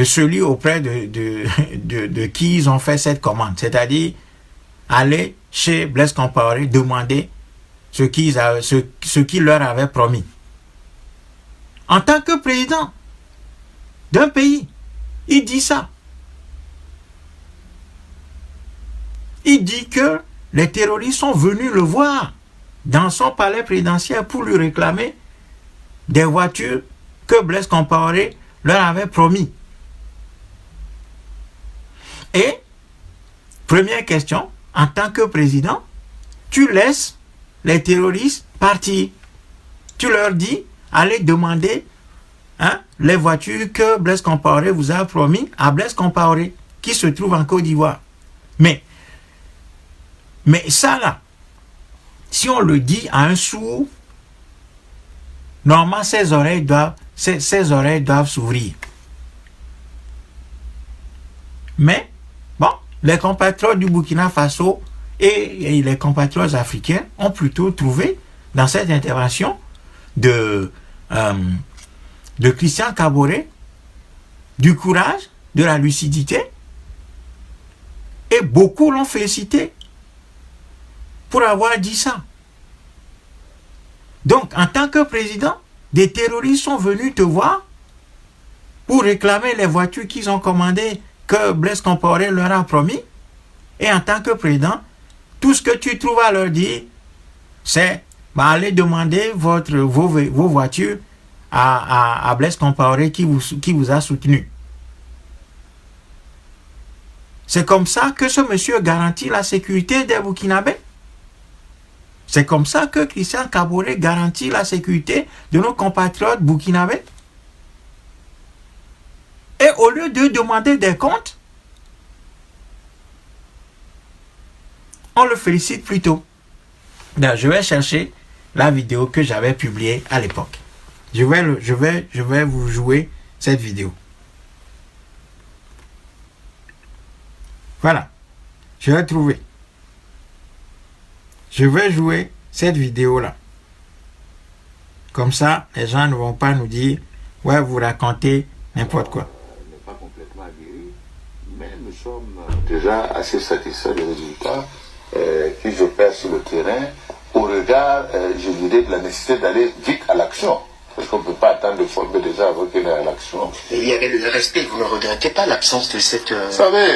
celui auprès de qui ils ont fait cette commande. C'est-à-dire, aller chez Blaise Compaoré demander ce qu'il leur avait promis. En tant que président d'un pays, il dit ça. Il dit que les terroristes sont venus le voir dans son palais présidentiel pour lui réclamer des voitures que Blaise Compaoré leur avait promis. Et, première question, en tant que président, tu laisses les terroristes partir. Tu leur dis, allez demander les voitures que Blaise Compaoré vous a promis à Blaise Compaoré, qui se trouve en Côte d'Ivoire. Mais ça là, si on le dit à un sourd, normalement ses oreilles doivent s'ouvrir. Mais, bon, les compatriotes du Burkina Faso et les compatriotes africains ont plutôt trouvé dans cette intervention de Christian Kaboré du courage, de la lucidité, et beaucoup l'ont félicité pour avoir dit ça. Donc, en tant que président, des terroristes sont venus te voir pour réclamer les voitures qu'ils ont commandées que Blaise Compaoré leur a promis. Et en tant que président, tout ce que tu trouves à leur dire, c'est aller demander vos voitures à Blaise Compaoré qui vous a soutenu. C'est comme ça que ce monsieur garantit la sécurité des Burkinabés. C'est comme ça que Christian Kaboré garantit la sécurité de nos compatriotes burkinabés. Et au lieu de demander des comptes, on le félicite plutôt. Donc, je vais chercher la vidéo que j'avais publiée à l'époque. Je vais vous jouer cette vidéo. Voilà. Je l'ai trouvé. Je vais jouer cette vidéo-là. Comme ça, les gens ne vont pas nous dire « Ouais, vous racontez n'importe quoi. » n'est pas complètement guéri, mais nous sommes déjà assez satisfaits des résultats que j'opère sur le terrain au regard, je dirais, de la nécessité d'aller vite à l'action. Parce qu'on ne peut pas attendre de former déjà avant qu'il ait à l'action. Il y avait le RSP, vous ne regrettez pas l'absence de cette... Vous savez,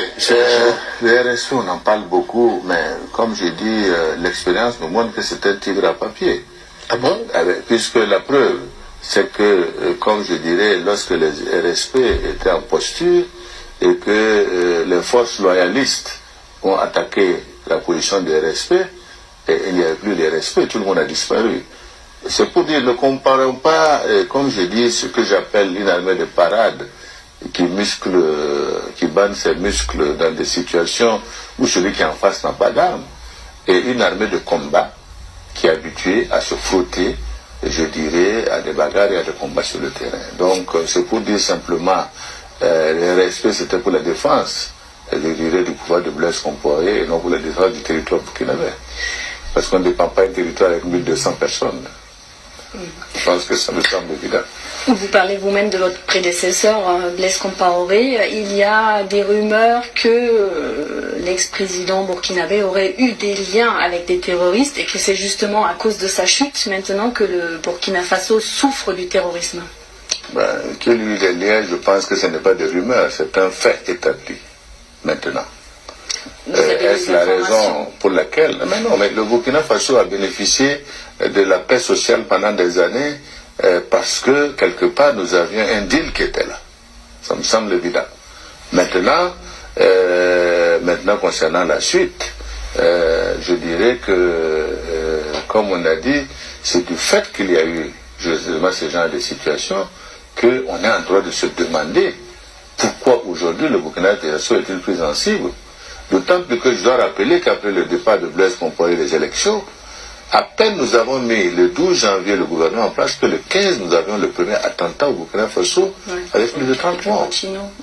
le RSP, on en parle beaucoup, mais comme je dis, l'expérience nous montre que c'est un tigre à papier. Ah bon? Puisque la preuve, c'est que, comme je dirais, lorsque les RSP étaient en posture et que les forces loyalistes ont attaqué la position des RSP, et il n'y avait plus de RSP, tout le monde a disparu. C'est pour dire, ne comparons pas, comme je dis, ce que j'appelle une armée de parade qui bande ses muscles dans des situations où celui qui est en face n'a pas d'armes, et une armée de combat qui est habituée à se frotter, je dirais, à des bagarres et à des combats sur le terrain. Donc, c'est pour dire simplement, le respect, c'était pour la défense, je dirais, du pouvoir de Blaise Compaoré, et non pour la défense du territoire burkinabé. Parce qu'on ne dépend pas d'un territoire avec 1200 personnes. Je pense que ça me semble évident. Vous parlez vous-même de votre prédécesseur, Blaise Compaoré. Il y a des rumeurs que l'ex-président burkinabé aurait eu des liens avec des terroristes et que c'est justement à cause de sa chute maintenant que le Burkina Faso souffre du terrorisme. Qu'il y ait eu des liens, je pense que ce n'est pas des rumeurs, c'est un fait établi maintenant. Est-ce la raison pour laquelle... Mais non, mais le Burkina Faso a bénéficié de la paix sociale pendant des années parce que, quelque part, nous avions un deal qui était là. Ça me semble évident. Maintenant, concernant la suite, je dirais que, comme on a dit, c'est du fait qu'il y a eu justement ce genre de situation qu'on est en droit de se demander pourquoi aujourd'hui le Burkina Faso est-il plus sensible. D'autant plus que je dois rappeler qu'après le départ de Blaise Compaoré des élections, à peine nous avons mis le 12 janvier le gouvernement en place que le 15 nous avions le premier attentat au Burkina Faso avec plus de 30 morts.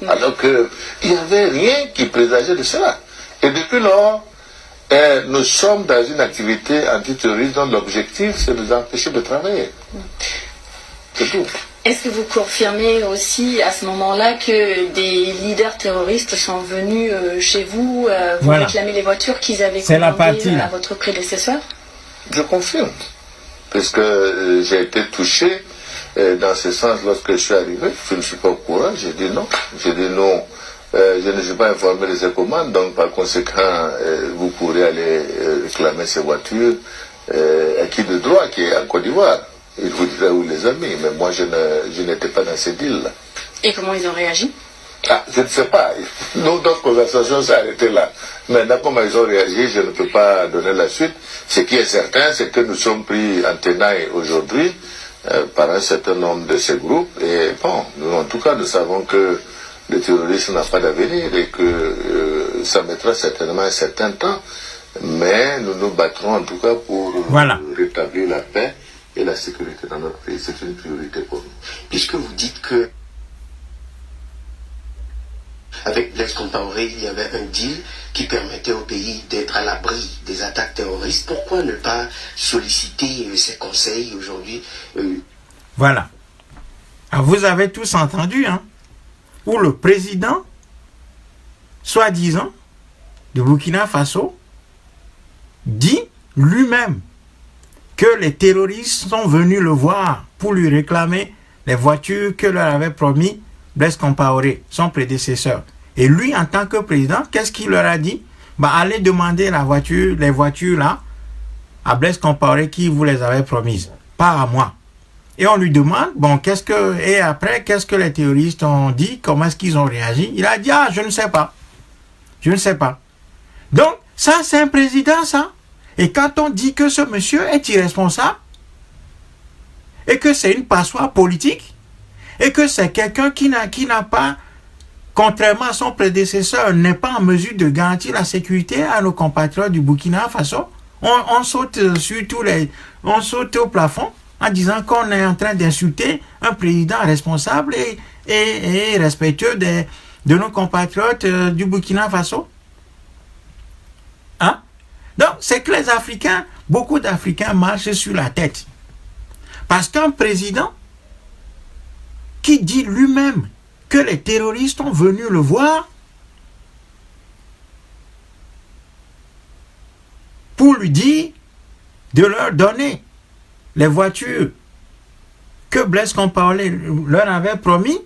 Alors qu'il n'y avait rien qui présageait de cela. Et depuis lors, nous sommes dans une activité antiterroriste dont l'objectif c'est de nous empêcher de travailler. C'est tout. Est-ce que vous confirmez aussi à ce moment-là que des leaders terroristes sont venus chez vous, vous réclamer les voitures qu'ils avaient commandées à votre prédécesseur? Je confirme, puisque j'ai été touché dans ce sens lorsque je suis arrivé. Je ne suis pas au courant, j'ai dit non. Je ne suis pas informé de ces commandes, donc par conséquent, vous pourrez aller réclamer ces voitures à qui de droit qui est en Côte d'Ivoire. Il vous dirait où les amis, mais moi je n'étais pas dans ces deals-là. Et comment ils ont réagi? Je ne sais pas. Notre conversation s'est arrêtée là. Maintenant, comment ils ont réagi, je ne peux pas donner la suite. Ce qui est certain, c'est que nous sommes pris en tenaille aujourd'hui par un certain nombre de ces groupes. Et bon, nous, en tout cas, nous savons que le terrorisme n'a pas d'avenir et que ça mettra certainement un certain temps. Mais nous nous battrons en tout cas pour rétablir la paix et la sécurité dans notre pays. C'est une priorité pour nous. Puisque vous dites que avec Blaise Compaoré, il y avait un deal qui permettait au pays d'être à l'abri des attaques terroristes. Pourquoi ne pas solliciter ces conseils aujourd'hui Voilà. Alors vous avez tous entendu, où le président, soi-disant, de Burkina Faso, dit lui-même que les terroristes sont venus le voir pour lui réclamer les voitures que leur avait promis Blaise Compaoré, son prédécesseur. Et lui, en tant que président, qu'est-ce qu'il leur a dit? Allez demander les voitures là, à Blaise Compaoré qui vous les avait promises, pas à moi. Et on lui demande, et après, qu'est-ce que les terroristes ont dit? Comment est-ce qu'ils ont réagi? Il a dit, je ne sais pas. Je ne sais pas. Donc, ça, c'est un président, ça. Et quand on dit que ce monsieur est irresponsable, et que c'est une passoire politique, et que c'est quelqu'un qui n'a pas, contrairement à son prédécesseur, n'est pas en mesure de garantir la sécurité à nos compatriotes du Burkina Faso, on saute on saute au plafond en disant qu'on est en train d'insulter un président responsable et respectueux de nos compatriotes du Burkina Faso. Donc, c'est que les Africains, beaucoup d'Africains marchent sur la tête. Parce qu'un président qui dit lui-même que les terroristes sont venus le voir pour lui dire de leur donner les voitures que Blaise Compaoré leur avait promis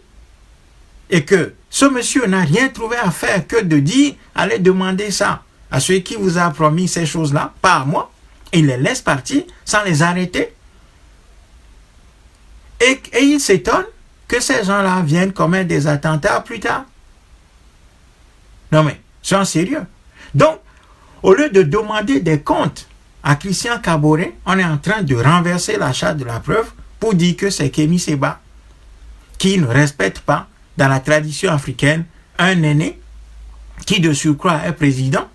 et que ce monsieur n'a rien trouvé à faire que de dire allez demander ça à celui qui vous a promis ces choses-là, pas à moi, il les laisse partir sans les arrêter. Et ils s'étonnent que ces gens-là viennent commettre des attentats plus tard. Non mais, soyons sérieux. Donc, au lieu de demander des comptes à Christian Kaboré, on est en train de renverser la charte de la preuve pour dire que c'est Kémy Séba qui ne respecte pas, dans la tradition africaine, un aîné qui de surcroît est président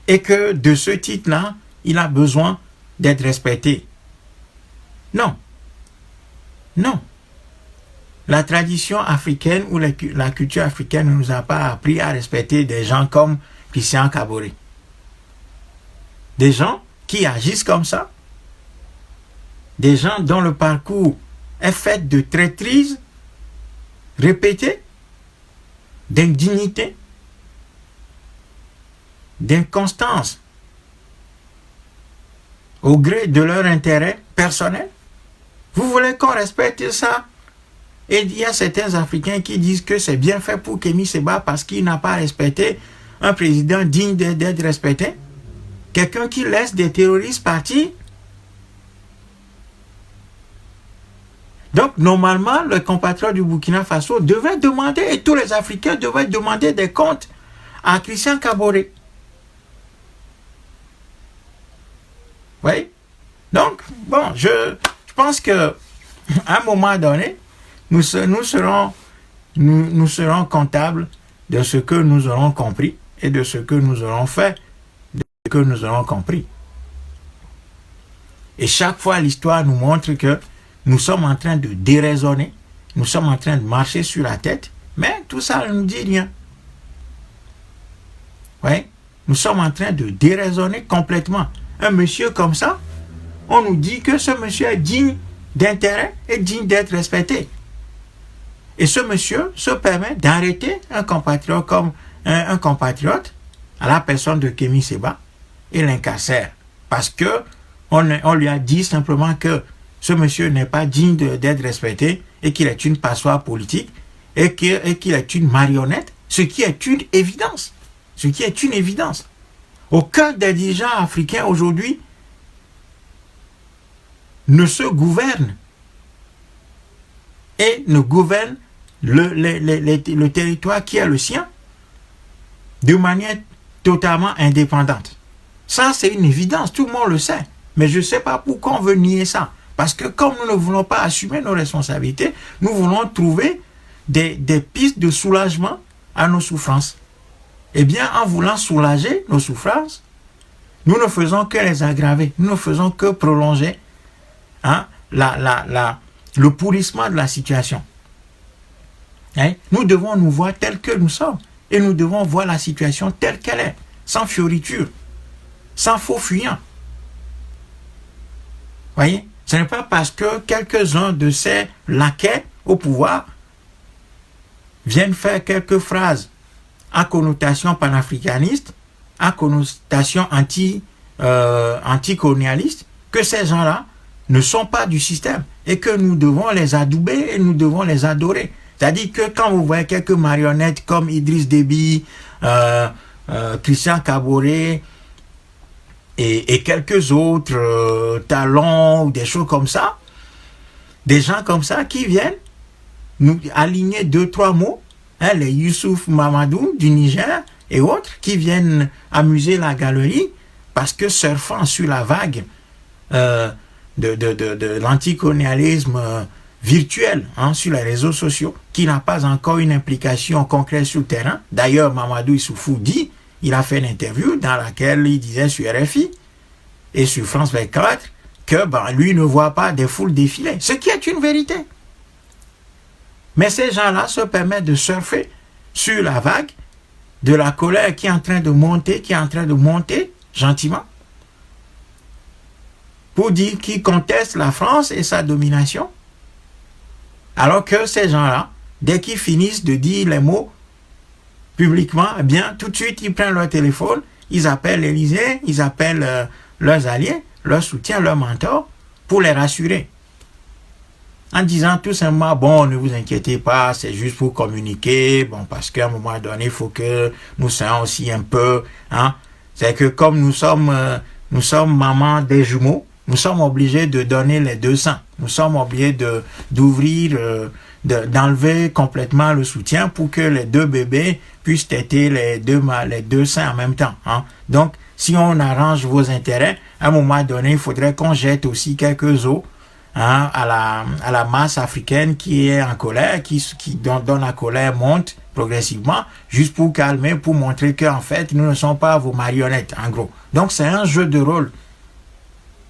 et que de ce titre-là, il a besoin d'être respecté. Non. Non. La tradition africaine ou la culture africaine ne nous a pas appris à respecter des gens comme Christian Kaboré. Des gens qui agissent comme ça, des gens dont le parcours est fait de traîtrise répétée, d'indignité, d'inconstance au gré de leur intérêt personnel. Vous voulez qu'on respecte ça? Et il y a certains Africains qui disent que c'est bien fait pour Kémy Séba parce qu'il n'a pas respecté un président digne d'être respecté. Quelqu'un qui laisse des terroristes partir. Donc, normalement, le compatriote du Burkina Faso devait demander, et tous les Africains devaient demander des comptes à Christian Kaboré. Oui. Donc, bon, je pense que à un moment donné, nous serons comptables de ce que nous aurons compris et de ce que nous aurons fait, de ce que nous aurons compris. Et chaque fois, l'histoire nous montre que nous sommes en train de déraisonner, nous sommes en train de marcher sur la tête, mais tout ça ne nous dit rien. Oui, nous sommes en train de déraisonner complètement. Un monsieur comme ça, on nous dit que ce monsieur est digne d'intérêt et digne d'être respecté. Et ce monsieur se permet d'arrêter un compatriote comme un compatriote à la personne de Kémy Séba et l'incarcère. Parce que on lui a dit simplement que ce monsieur n'est pas digne d'être respecté et qu'il est une passoire politique et qu'il est une marionnette, ce qui est une évidence. Ce qui est une évidence. Aucun des dirigeants africains aujourd'hui ne se gouverne et ne gouverne le territoire qui est le sien de manière totalement indépendante. Ça, c'est une évidence, tout le monde le sait. Mais je ne sais pas pourquoi on veut nier ça. Parce que comme nous ne voulons pas assumer nos responsabilités, nous voulons trouver des pistes de soulagement à nos souffrances. Eh bien, en voulant soulager nos souffrances, nous ne faisons que les aggraver. Nous ne faisons que prolonger le pourrissement de la situation. Hein? Nous devons nous voir tels que nous sommes. Et nous devons voir la situation telle qu'elle est, sans fioriture, sans faux fuyants. Voyez? Ce n'est pas parce que quelques-uns de ces laquais au pouvoir viennent faire quelques phrases à connotation panafricaniste, à connotation anticolonialiste, que ces gens-là ne sont pas du système et que nous devons les adouber et nous devons les adorer. C'est-à-dire que quand vous voyez quelques marionnettes comme Idriss Déby, Christian Kaboré, et quelques autres talons ou des choses comme ça, des gens comme ça qui viennent nous aligner 2-3 mots, hein, les Youssouf Mamadou du Niger et autres qui viennent amuser la galerie parce que surfant sur la vague de l'anticolonialisme virtuel sur les réseaux sociaux qui n'a pas encore une implication concrète sur le terrain. D'ailleurs, Mamadou Issoufou dit, il a fait une interview dans laquelle il disait sur RFI et sur France 24 que lui ne voit pas des foules défiler, ce qui est une vérité. Mais ces gens-là se permettent de surfer sur la vague de la colère qui est en train de monter, gentiment, pour dire qu'ils contestent la France et sa domination, alors que ces gens-là, dès qu'ils finissent de dire les mots publiquement, eh bien, tout de suite, ils prennent leur téléphone, ils appellent l'Élysée, ils appellent leurs alliés, leurs soutiens, leurs mentors, pour les rassurer. En disant tout simplement, bon, ne vous inquiétez pas, c'est juste pour communiquer, bon, parce qu'à un moment donné, il faut que nous soyons aussi un peu, c'est que comme nous sommes maman des jumeaux, nous sommes obligés de donner les deux seins. Nous sommes obligés d'ouvrir, d'enlever complètement le soutien pour que les deux bébés puissent téter les deux seins en même temps. Hein. Donc, si on arrange vos intérêts, à un moment donné, il faudrait qu'on jette aussi quelques os à la masse africaine qui est en colère, dont la colère monte progressivement, juste pour calmer, pour montrer qu'en fait, nous ne sommes pas vos marionnettes, en gros. Donc, c'est un jeu de rôle.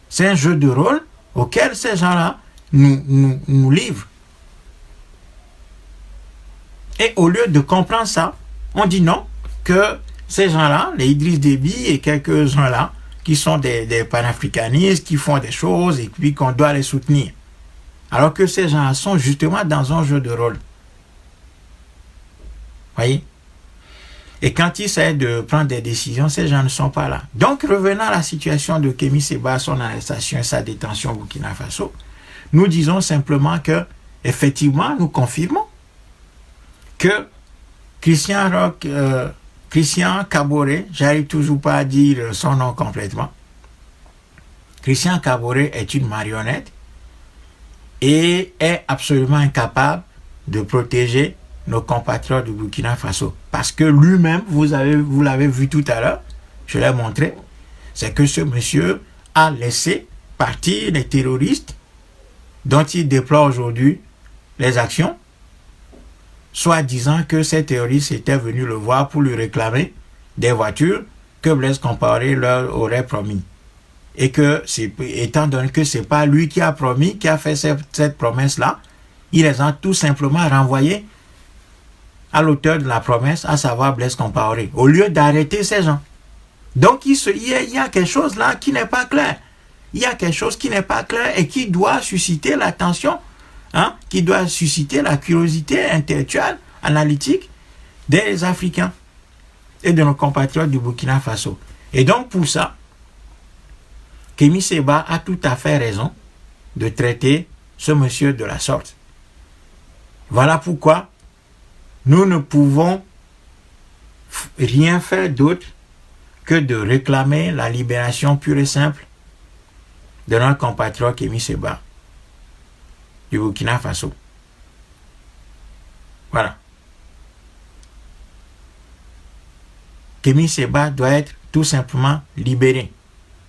C'est un jeu de rôle auquel ces gens-là nous livrent. Et au lieu de comprendre ça, on dit non, que ces gens-là, les Idriss Déby et quelques-uns là, qui sont des panafricanistes, qui font des choses et puis qu'on doit les soutenir. Alors que ces gens-là sont justement dans un jeu de rôle. Voyez? Et quand il s'agit de prendre des décisions, ces gens ne sont pas là. Donc, revenant à la situation de Kémy Séba, son arrestation et sa détention au Burkina Faso, nous disons simplement que, effectivement, nous confirmons que Christian Kaboré, j'arrive toujours pas à dire son nom complètement, Christian Kaboré est une marionnette et est absolument incapable de protéger nos compatriotes du Burkina Faso. Parce que lui-même, vous l'avez vu tout à l'heure, je l'ai montré, c'est que ce monsieur a laissé partir les terroristes dont il déplore aujourd'hui les actions, soit disant que ces terroristes étaient venus le voir pour lui réclamer des voitures que Blaise Compaoré leur aurait promis. Et que, étant donné que ce n'est pas lui qui a promis, qui a fait cette promesse-là, il les a tout simplement renvoyés à l'auteur de la promesse, à savoir Blaise Compaoré, au lieu d'arrêter ces gens. Donc, il y a quelque chose là qui n'est pas clair. Il y a quelque chose qui n'est pas clair et qui doit susciter l'attention, qui doit susciter la curiosité intellectuelle, analytique des Africains et de nos compatriotes du Burkina Faso. Et donc, pour ça, Kémy Séba a tout à fait raison de traiter ce monsieur de la sorte. Voilà pourquoi nous ne pouvons rien faire d'autre que de réclamer la libération pure et simple de notre compatriote Kémy Séba du Burkina Faso. Voilà. Kémy Séba doit être tout simplement libéré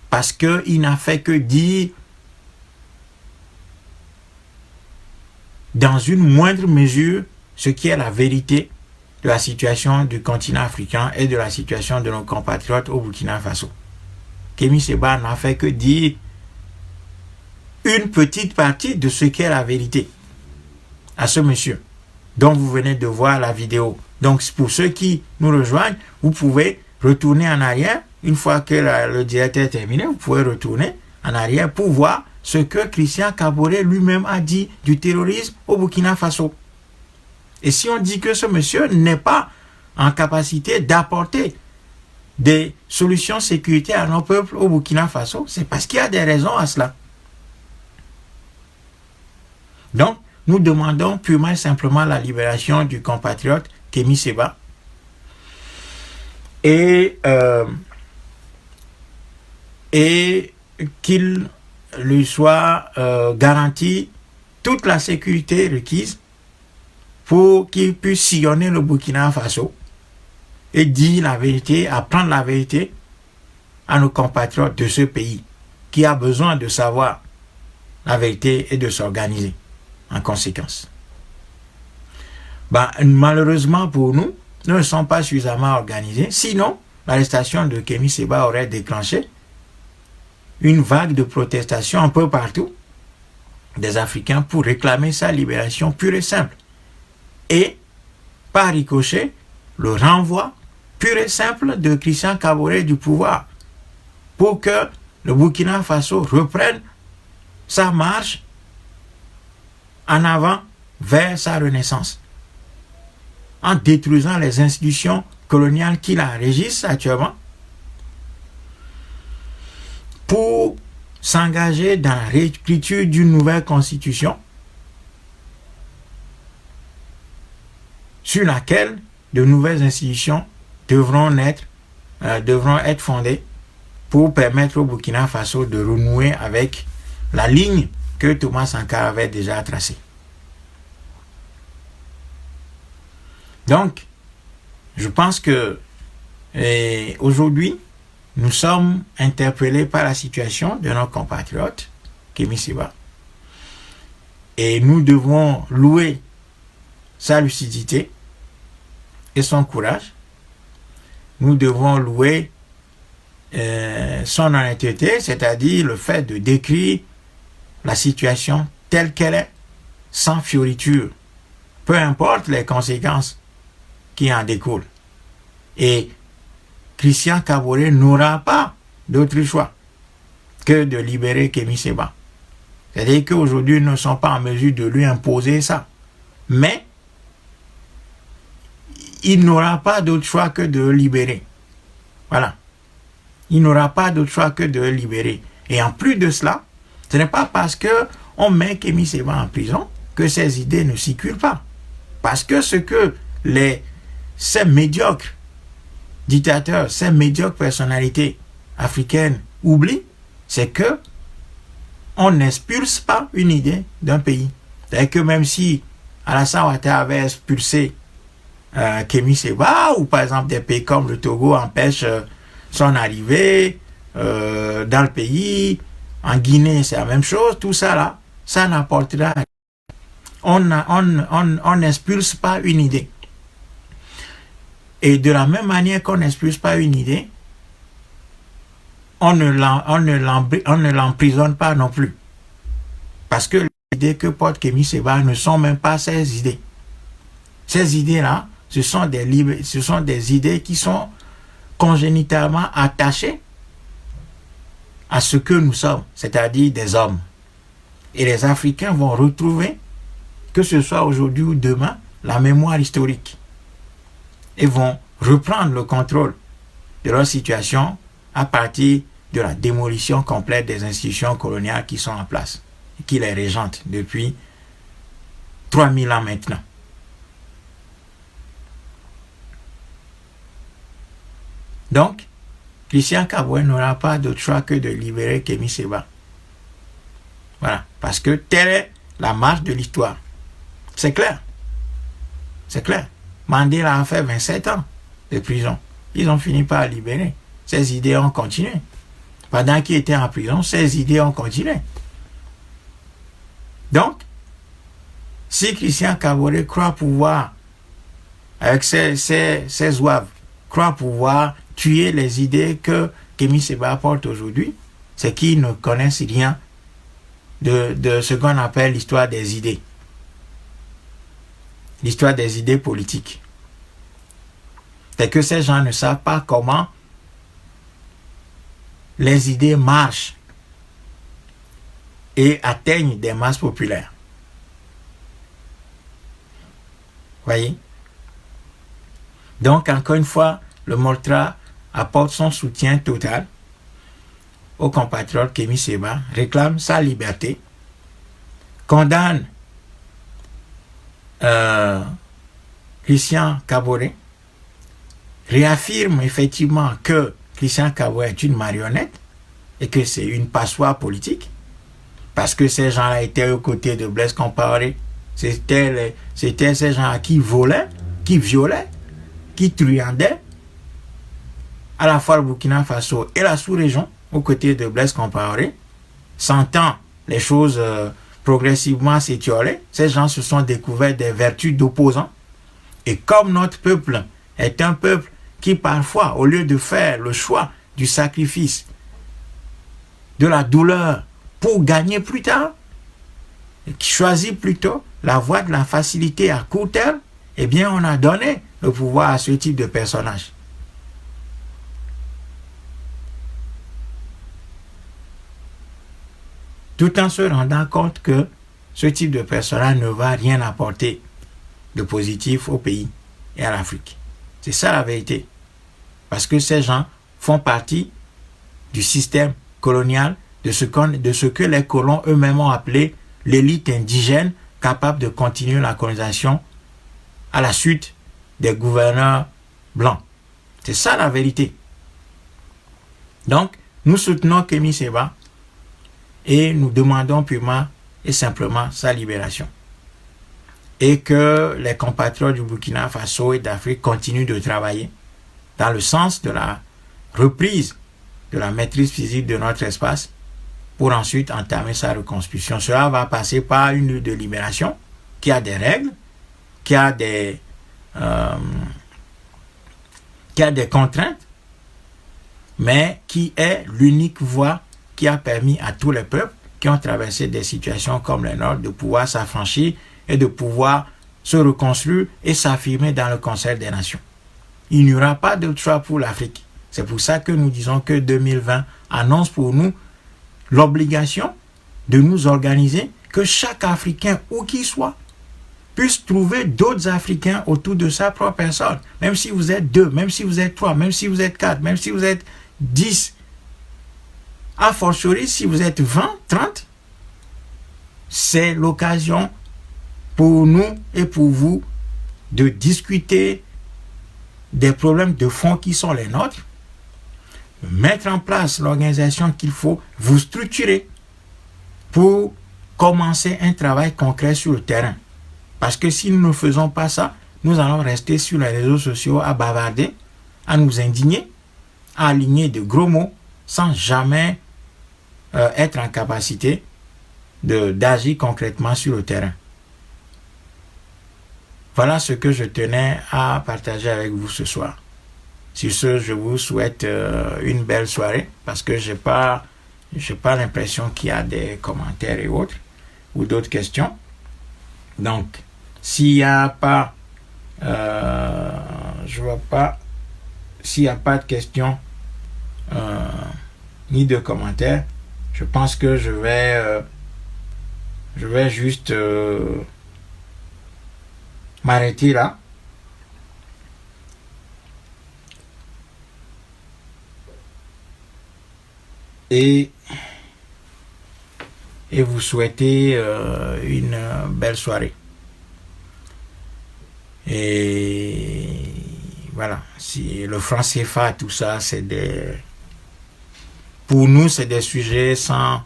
parce qu'il n'a fait que dire dans une moindre mesure ce qui est la vérité de la situation du continent africain et de la situation de nos compatriotes au Burkina Faso. Kémy Séba n'a fait que dire une petite partie de ce qu'est la vérité à ce monsieur dont vous venez de voir la vidéo. Donc, pour ceux qui nous rejoignent, vous pouvez retourner en arrière. Une fois que le direct est terminé, vous pouvez retourner en arrière pour voir ce que Christian Kaboré lui-même a dit du terrorisme au Burkina Faso. Et si on dit que ce monsieur n'est pas en capacité d'apporter des solutions sécuritaires à nos peuples au Burkina Faso, c'est parce qu'il y a des raisons à cela. Donc, nous demandons purement et simplement la libération du compatriote Kémy Séba et qu'il lui soit garanti toute la sécurité requise pour qu'il puisse sillonner le Burkina Faso et dire la vérité, apprendre la vérité à nos compatriotes de ce pays qui a besoin de savoir la vérité et de s'organiser en conséquence. Malheureusement pour nous, nous ne sommes pas suffisamment organisés. Sinon, l'arrestation de Kémy Séba aurait déclenché une vague de protestation un peu partout des Africains pour réclamer sa libération pure et simple. Et, par ricochet, le renvoi pur et simple de Christian Kaboré du pouvoir pour que le Burkina Faso reprenne sa marche en avant vers sa renaissance en détruisant les institutions coloniales qui la régissent actuellement pour s'engager dans la réécriture d'une nouvelle constitution sur laquelle de nouvelles institutions devront être fondées pour permettre au Burkina Faso de renouer avec la ligne que Thomas Sankara avait déjà tracée. Donc, je pense que aujourd'hui, nous sommes interpellés par la situation de nos compatriotes, Kémy Séba, et nous devons louer sa lucidité et son courage. Nous devons louer son honnêteté, c'est-à-dire le fait de décrire la situation telle qu'elle est, sans fioriture, peu importe les conséquences qui en découlent. Et Christian Kaboré n'aura pas d'autre choix que de libérer Kémy Séba. C'est-à-dire qu'aujourd'hui, nous ne sommes pas en mesure de lui imposer ça. Mais il n'aura pas d'autre choix que de le libérer. Voilà. Il n'aura pas d'autre choix que de le libérer. Et en plus de cela, ce n'est pas parce qu'on met Kémy Séba en prison que ses idées ne circulent pas. Parce que ce que ces médiocres dictateurs, ces médiocres personnalités africaines oublient, c'est que on n'expulse pas une idée d'un pays. C'est-à-dire que même si Alassane Ouattara avait expulsé Kémy Séba, ou par exemple des pays comme le Togo empêchent son arrivée dans le pays, en Guinée c'est la même chose, tout ça là, ça n'apportera rien. On n'expulse pas une idée. Et de la même manière qu'on n'expulse pas une idée, on ne l'emprisonne pas non plus. Parce que les idées que porte Kémy Séba ne sont même pas ces idées. Ces idées-là, ce sont des idées qui sont congénitalement attachées à ce que nous sommes, c'est-à-dire des hommes. Et les Africains vont retrouver, que ce soit aujourd'hui ou demain, la mémoire historique. Et vont reprendre le contrôle de leur situation à partir de la démolition complète des institutions coloniales qui sont en place et qui les régentent depuis 3000 ans maintenant. Donc, Christian Kaboré n'aura pas d'autre choix que de libérer Kémy Séba. Voilà, parce que telle est la marche de l'histoire. C'est clair. C'est clair. Mandela a fait 27 ans de prison. Ils ont fini par libérer. Ses idées ont continué. Pendant qu'il était en prison, ses idées ont continué. Donc, si Christian Kaboré croit pouvoir, avec ses zouaves, croit pouvoir tuer les idées que Kémy Séba apporte aujourd'hui, c'est qu'ils ne connaissent rien de ce qu'on appelle l'histoire des idées. L'histoire des idées politiques. C'est que ces gens ne savent pas comment les idées marchent et atteignent des masses populaires. Voyez? Donc, encore une fois, le MOLTRA apporte son soutien total au compatriote Kémy Séba, réclame sa liberté, condamne Christian Kaboré, réaffirme effectivement que Christian Kaboré est une marionnette et que c'est une passoire politique, parce que ces gens-là étaient aux côtés de Blaise Compaoré. C'était ces gens qui volaient, qui violaient, qui truandaient à la fois le Burkina Faso et la sous-région aux côtés de Blaise Compaoré. Sentant les choses progressivement s'étioler, ces gens se sont découverts des vertus d'opposants. Et comme notre peuple est un peuple qui parfois, au lieu de faire le choix du sacrifice, de la douleur pour gagner plus tard, qui choisit plutôt la voie de la facilité à court terme, eh bien on a donné le pouvoir à ce type de personnage. Tout en se rendant compte que ce type de personnage ne va rien apporter de positif au pays et à l'Afrique. C'est ça la vérité. Parce que ces gens font partie du système colonial, de ce que les colons eux-mêmes ont appelé l'élite indigène capable de continuer la colonisation à la suite des gouverneurs blancs. C'est ça la vérité. Donc, Nous soutenons Kémy Séba et nous demandons purement et simplement sa libération. Et que les compatriotes du Burkina Faso et d'Afrique continuent de travailler dans le sens de la reprise de la maîtrise physique de notre espace pour ensuite entamer sa reconstruction. Cela va passer par une lutte de libération qui a des règles, qui a des contraintes, mais qui est l'unique voie qui a permis à tous les peuples qui ont traversé des situations comme les nôtres de pouvoir s'affranchir et de pouvoir se reconstruire et s'affirmer dans le Conseil des Nations. Il n'y aura pas de choix pour l'Afrique. C'est pour ça que nous disons que 2020 annonce pour nous l'obligation de nous organiser, que chaque Africain, où qu'il soit, puisse trouver d'autres Africains autour de sa propre personne. Même si vous êtes 2, même si vous êtes 3, même si vous êtes 4, même si vous êtes 10. A fortiori, si vous êtes 20, 30, c'est l'occasion pour nous et pour vous de discuter des problèmes de fond qui sont les nôtres, mettre en place l'organisation qu'il faut, vous structurer pour commencer un travail concret sur le terrain. Parce que si nous ne faisons pas ça, nous allons rester sur les réseaux sociaux à bavarder, à nous indigner, à aligner de gros mots sans jamais être en capacité d'agir concrètement sur le terrain. Voilà ce que je tenais à partager avec vous ce soir. Sur ce, je vous souhaite une belle soirée parce que j'ai pas l'impression qu'il y a des commentaires et autres ou d'autres questions. Donc, s'il n'y a pas, s'il n'y a pas de questions ni de commentaires, je pense que je vais juste m'arrêter là. Et vous souhaiter une belle soirée. Et voilà, si le franc CFA, tout ça, pour nous, c'est des sujets sans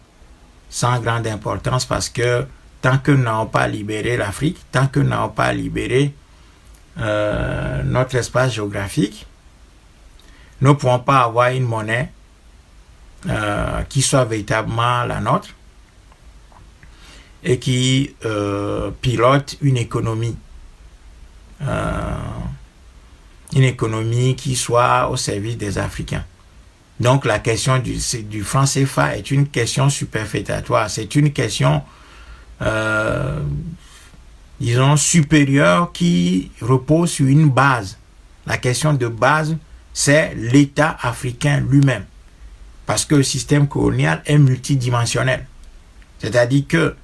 grande importance parce que tant que nous n'avons pas libéré l'Afrique, tant que nous n'avons pas libéré notre espace géographique, nous ne pourrons pas avoir une monnaie qui soit véritablement la nôtre et qui pilote une économie qui soit au service des Africains. Donc la question du franc CFA est une question superfétatoire, c'est une question disons supérieure qui repose sur une base. La question de base, c'est l'État africain lui-même. Parce que le système colonial est multidimensionnel. C'est-à-dire que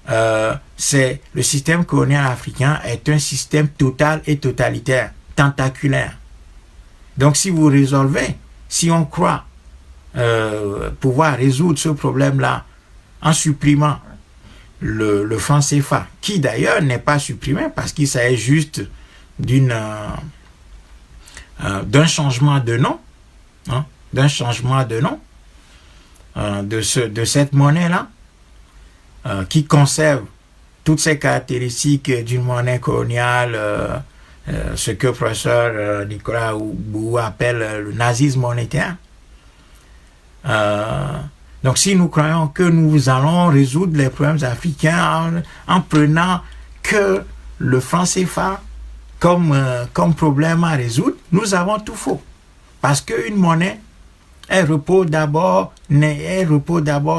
le système colonial africain est un système total et totalitaire, tentaculaire. Donc si vous résolvez, si on croit pouvoir résoudre ce problème-là en supprimant le franc CFA, qui d'ailleurs n'est pas supprimé parce qu'il s'agit juste d'un changement de nom, hein, d'un changement de nom, de cette monnaie-là, qui conserve toutes ces caractéristiques d'une monnaie coloniale, ce que le professeur Nicolas Bou appelle le nazisme monétaire. Donc si nous croyons que nous allons résoudre les problèmes africains en prenant que le franc CFA comme problème à résoudre, nous avons tout faux. Parce qu'une monnaie, elle repose d'abord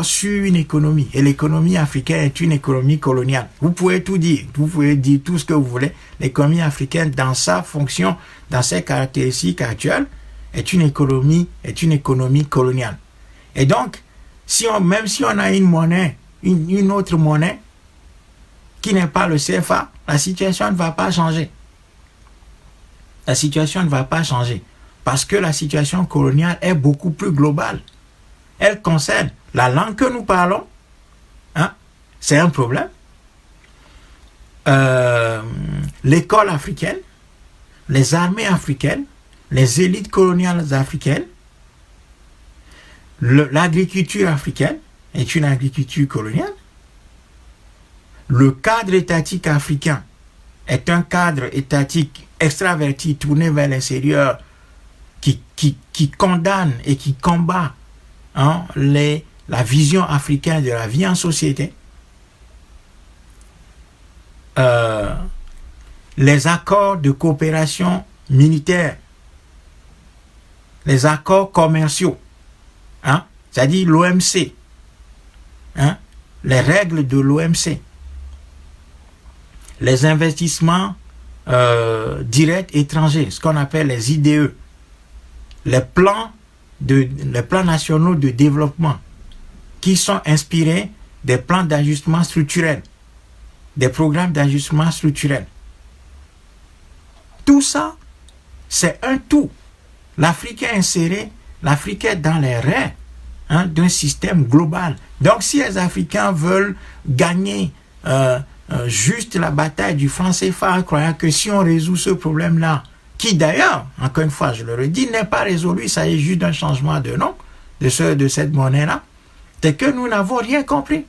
sur une économie. Et l'économie africaine est une économie coloniale. Vous pouvez tout dire. Vous pouvez dire tout ce que vous voulez. L'économie africaine, dans sa fonction, dans ses caractéristiques actuelles, est une économie coloniale. Et donc, même si on a une monnaie, une autre monnaie, qui n'est pas le CFA, la situation ne va pas changer. La situation ne va pas changer. Parce que la situation coloniale est beaucoup plus globale. Elle concerne la langue que nous parlons, hein, c'est un problème. L'école africaine, les armées africaines, les élites coloniales africaines, l'agriculture africaine est une agriculture coloniale. Le cadre étatique africain est un cadre étatique extraverti, tourné vers l'extérieur, qui condamne et qui combat la vision africaine de la vie en société. Les accords de coopération militaire, les accords commerciaux, c'est-à-dire l'OMC, les règles de l'OMC, les investissements directs étrangers, ce qu'on appelle les IDE, les plans nationaux de développement qui sont inspirés des plans d'ajustement structurel, des programmes d'ajustement structurel. Tout ça, c'est un tout. L'Afrique est insérée, l'Afrique est dans les reins d'un système global. Donc, si les Africains veulent gagner juste la bataille du franc CFA, en croyant que si on résout ce problème-là, qui d'ailleurs, encore une fois, je le redis, n'est pas résolu, ça est juste d'un changement de nom de cette monnaie-là, c'est que nous n'avons rien compris.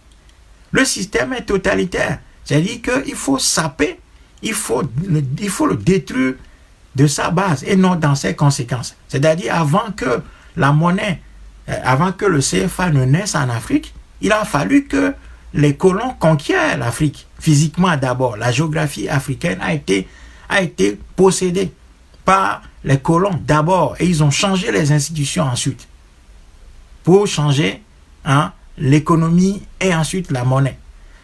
Le système est totalitaire. C'est-à-dire qu'il faut saper, il faut le détruire de sa base et non dans ses conséquences. C'est-à-dire avant que la monnaie, avant que le CFA ne naisse en Afrique, il a fallu que les colons conquièrent l'Afrique. Physiquement d'abord, la géographie africaine a été possédée par les colons d'abord et ils ont changé les institutions ensuite pour changer l'économie et ensuite la monnaie.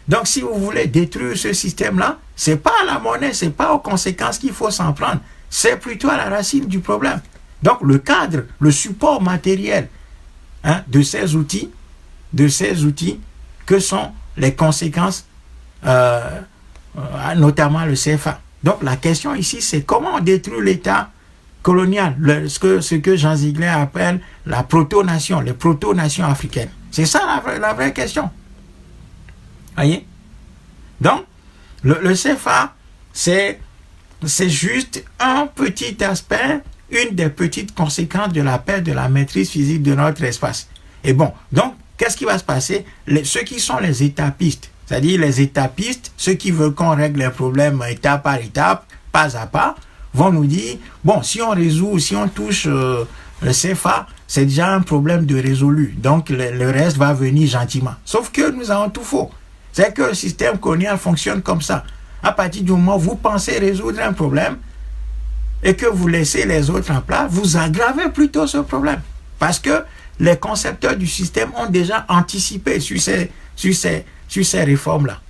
Donc, si vous voulez détruire ce système-là, c'est pas à la monnaie, c'est pas aux conséquences qu'il faut s'en prendre. C'est plutôt à la racine du problème. Donc, le cadre, le support matériel de ces outils, que sont les conséquences, notamment le CFA. Donc, la question ici, c'est comment on détruit l'État colonial, ce que Jean Ziegler appelle la proto-nation, les proto-nations africaines. C'est ça la vraie question. Voyez? Donc, le CFA, c'est juste un petit aspect, une des petites conséquences de la perte de la maîtrise physique de notre espace. Et bon, donc, qu'est-ce qui va se passer? Ceux qui sont les étapistes, c'est-à-dire les étapistes, ceux qui veulent qu'on règle les problèmes étape par étape, pas à pas, vont nous dire, bon, si on résout, si on touche le CFA, c'est déjà un problème de résolu. Donc, le reste va venir gentiment. Sauf que nous avons tout faux. C'est que le système colonial fonctionne comme ça. À partir du moment où vous pensez résoudre un problème et que vous laissez les autres en place, vous aggravez plutôt ce problème. Parce que les concepteurs du système ont déjà anticipé sur ces réformes-là.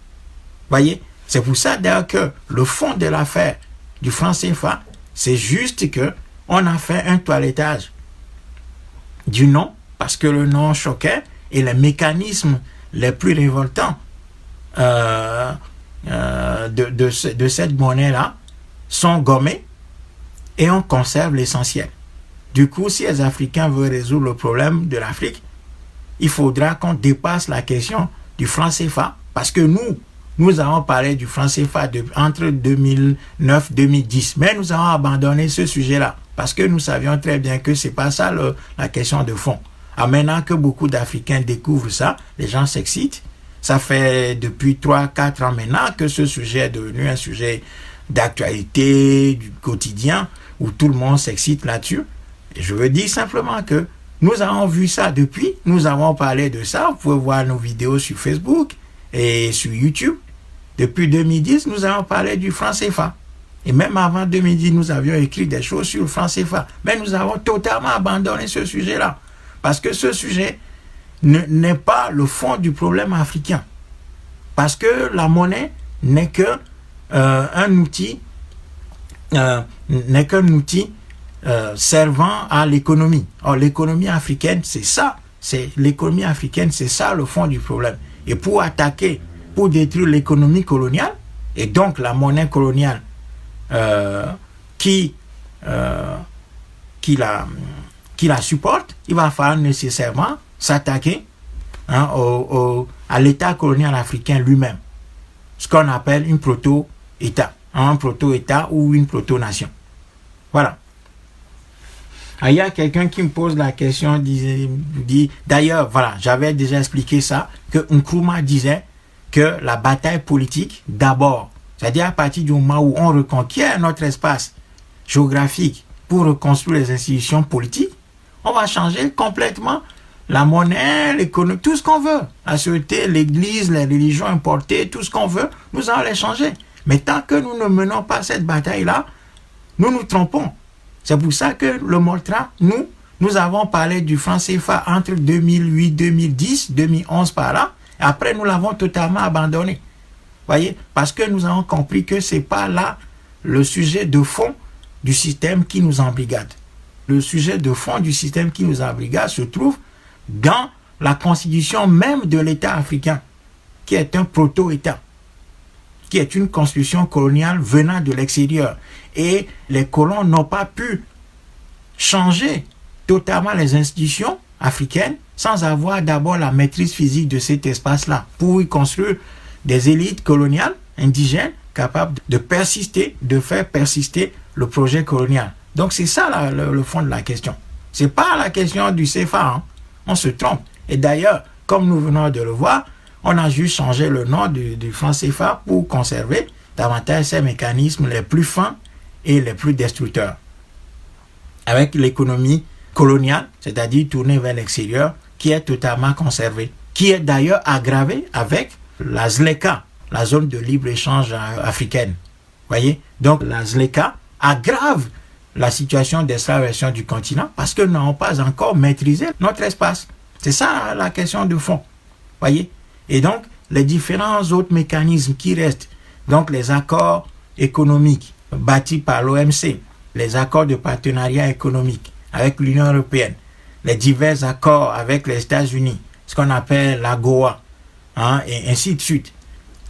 Voyez? C'est pour ça d'ailleurs que le fond de l'affaire du franc CFA, c'est juste que on a fait un toilettage du nom, parce que le nom choquait, et les mécanismes les plus révoltants de cette monnaie-là sont gommés et on conserve l'essentiel. Du coup, si les Africains veulent résoudre le problème de l'Afrique, il faudra qu'on dépasse la question du franc CFA, parce que nous avons parlé du franc CFA entre 2009-2010, mais nous avons abandonné ce sujet-là, parce que nous savions très bien que c'est pas ça la question de fond. Maintenant que beaucoup d'Africains découvrent ça, les gens s'excitent. Ça fait depuis 3-4 ans maintenant que ce sujet est devenu un sujet d'actualité, du quotidien, où tout le monde s'excite là-dessus. Et je veux dire simplement que nous avons vu ça depuis, nous avons parlé de ça, vous pouvez voir nos vidéos sur Facebook et sur YouTube. Depuis 2010, nous avons parlé du franc CFA. Et même avant 2010, nous avions écrit des choses sur le franc CFA. Mais nous avons totalement abandonné ce sujet-là. Parce que ce sujet n'est pas le fond du problème africain. Parce que la monnaie n'est que un outil, servant à l'économie. Or, l'économie africaine, c'est ça. L'économie africaine, c'est ça le fond du problème. Et pour détruire l'économie coloniale, et donc la monnaie coloniale qui la supporte, il va falloir nécessairement s'attaquer à l'État colonial africain lui-même. Ce qu'on appelle une proto-État. Un proto-État ou une proto-nation. Voilà. Il y a quelqu'un qui me pose la question, dit d'ailleurs, voilà, j'avais déjà expliqué ça, que Nkrumah disait que la bataille politique, d'abord, c'est-à-dire à partir du moment où on reconquiert notre espace géographique pour reconstruire les institutions politiques, on va changer complètement la monnaie, l'économie, tout ce qu'on veut. La société, l'église, les religions importées, tout ce qu'on veut, nous allons les changer. Mais tant que nous ne menons pas cette bataille-là, nous nous trompons. C'est pour ça que le Moltra, nous avons parlé du franc CFA entre 2008, 2010, 2011 par là. Et après, nous l'avons totalement abandonné. Voyez, parce que nous avons compris que c'est pas là le sujet de fond du système qui nous embrigade. Le sujet de fond du système qui nous embrigade se trouve dans la constitution même de l'État africain, qui est un proto-État, qui est une constitution coloniale venant de l'extérieur. Et les colons n'ont pas pu changer totalement les institutions africaines sans avoir d'abord la maîtrise physique de cet espace-là, pour y construire des élites coloniales, indigènes, capables de persister, de faire persister le projet colonial. Donc c'est ça le fond de la question. C'est pas la question du CFA, hein. On se trompe. Et d'ailleurs, comme nous venons de le voir, on a juste changé le nom du franc CFA pour conserver davantage ces mécanismes les plus fins et les plus destructeurs. Avec l'économie coloniale, c'est-à-dire tournée vers l'extérieur, qui est totalement conservée, qui est d'ailleurs aggravée avec la ZLECA, la zone de libre-échange africaine. Voyez? Donc la ZLECA aggrave la situation d'extraversion du continent parce que nous n'avons pas encore maîtrisé notre espace. C'est ça la question de fond. Voyez? Et donc, les différents autres mécanismes qui restent, donc les accords économiques bâtis par l'OMC, les accords de partenariat économique avec l'Union européenne, les divers accords avec les États-Unis, ce qu'on appelle l'AGOA, hein, et ainsi de suite.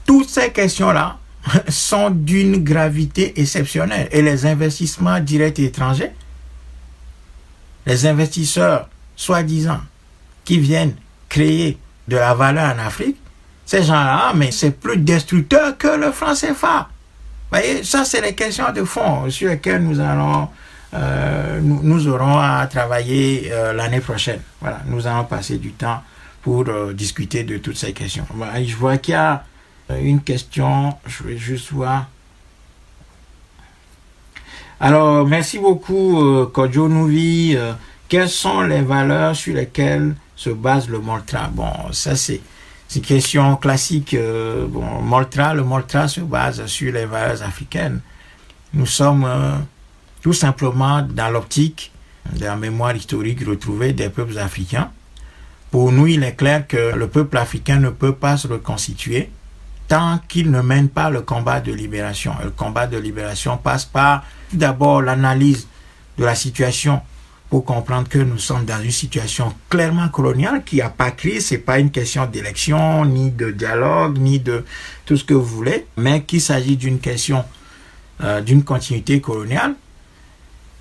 Toutes ces questions-là sont d'une gravité exceptionnelle. Et les investissements directs étrangers, les investisseurs soi-disant qui viennent créer de la valeur en Afrique, ces gens-là, mais c'est plus destructeur que le franc CFA. Vous voyez, ça c'est les questions de fond sur lesquelles nous allons, nous aurons à travailler l'année prochaine. Voilà, nous allons passer du temps pour discuter de toutes ces questions. Voilà, je vois qu'il y a une question, je vais juste voir. Alors, merci beaucoup, Kodjo Nouvi. Quelles sont les valeurs sur lesquelles se base le Moltra? Bon, ça c'est une question classique. Le Moltra se base sur les valeurs africaines. Nous sommes tout simplement dans l'optique de la mémoire historique retrouvée des peuples africains. Pour nous, il est clair que le peuple africain ne peut pas se reconstituer tant qu'il ne mène pas le combat de libération. Le combat de libération passe par d'abord l'analyse de la situation pour comprendre que nous sommes dans une situation clairement coloniale qui n'a pas crise. Ce n'est pas une question d'élection, ni de dialogue, ni de tout ce que vous voulez, mais qu'il s'agit d'une question d'une continuité coloniale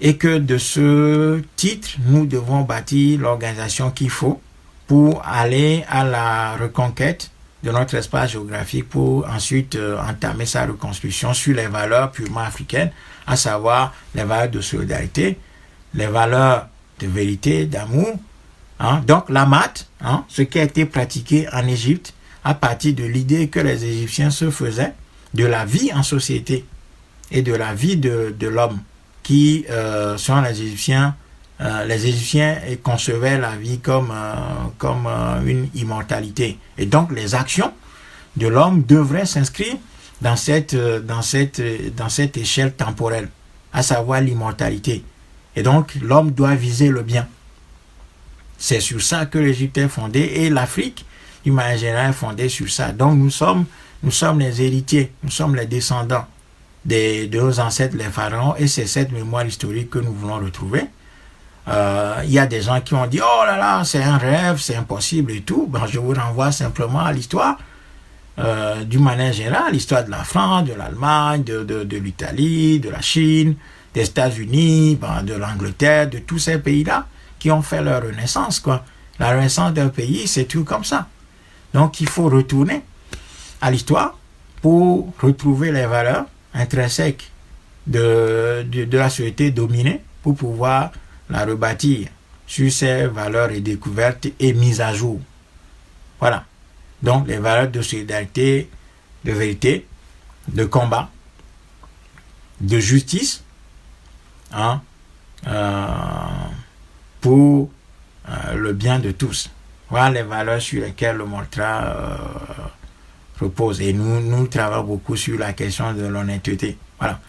et que de ce titre, nous devons bâtir l'organisation qu'il faut pour aller à la reconquête de notre espace géographique pour ensuite entamer sa reconstruction sur les valeurs purement africaines, à savoir les valeurs de solidarité, les valeurs de vérité, d'amour. Hein? Donc la maths, hein, ce qui a été pratiqué en Égypte à partir de l'idée que les Égyptiens se faisaient de la vie en société et de la vie de l'homme qui, selon les Égyptiens concevaient la vie comme une immortalité. Et donc les actions de l'homme devraient s'inscrire dans cette échelle temporelle, à savoir l'immortalité. Et donc l'homme doit viser le bien. C'est sur ça que l'Égypte est fondée et l'Afrique, d'une manière générale, est fondée sur ça. Donc nous sommes les héritiers, nous sommes les descendants de nos ancêtres, les pharaons, et c'est cette mémoire historique que nous voulons retrouver. Il y a des gens qui ont dit « Oh là là, c'est un rêve, c'est impossible et tout ». Ben, je vous renvoie simplement à l'histoire, d'une manière générale, l'histoire de la France, de l'Allemagne, de l'Italie, de la Chine, des États-Unis, ben, de l'Angleterre, de tous ces pays-là qui ont fait leur renaissance, quoi. La renaissance d'un pays, c'est tout comme ça. Donc, il faut retourner à l'histoire pour retrouver les valeurs intrinsèques de la société dominée pour pouvoir la rebâtir sur ses valeurs et découvertes et mises à jour. Voilà. Donc, les valeurs de solidarité, de vérité, de combat, de justice, hein, pour le bien de tous. Voilà les valeurs sur lesquelles le Moltra repose. Et nous travaillons beaucoup sur la question de l'honnêteté. Voilà.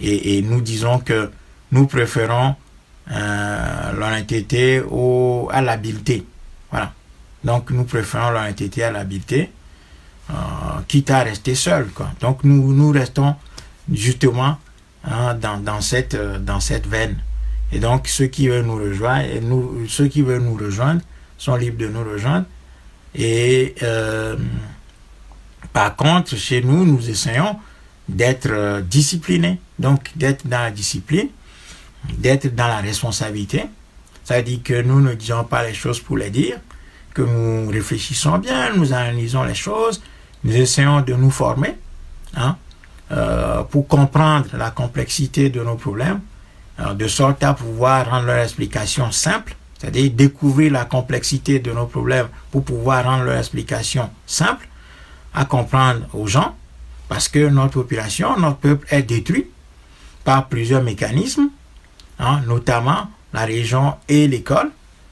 Et nous disons que nous préférons l'honnêteté à l'habileté. Voilà. Donc, nous préférons l'honnêteté à l'habileté, quitte à rester seul, quoi. Donc, nous restons justement dans cette veine. Et donc, ceux qui veulent nous rejoindre, sont libres de nous rejoindre. Et par contre, chez nous, nous essayons d'être disciplinés. Donc, d'être dans la discipline, d'être dans la responsabilité. Ça veut dire que nous ne disons pas les choses pour les dire, que nous réfléchissons bien, nous analysons les choses, nous essayons de nous former, hein, pour comprendre la complexité de nos problèmes, de sorte à pouvoir rendre leur explication simple, c'est-à-dire découvrir la complexité de nos problèmes pour pouvoir rendre leur explication simple à comprendre aux gens, parce que notre population, notre peuple est détruit par plusieurs mécanismes, hein, notamment la région et l'école,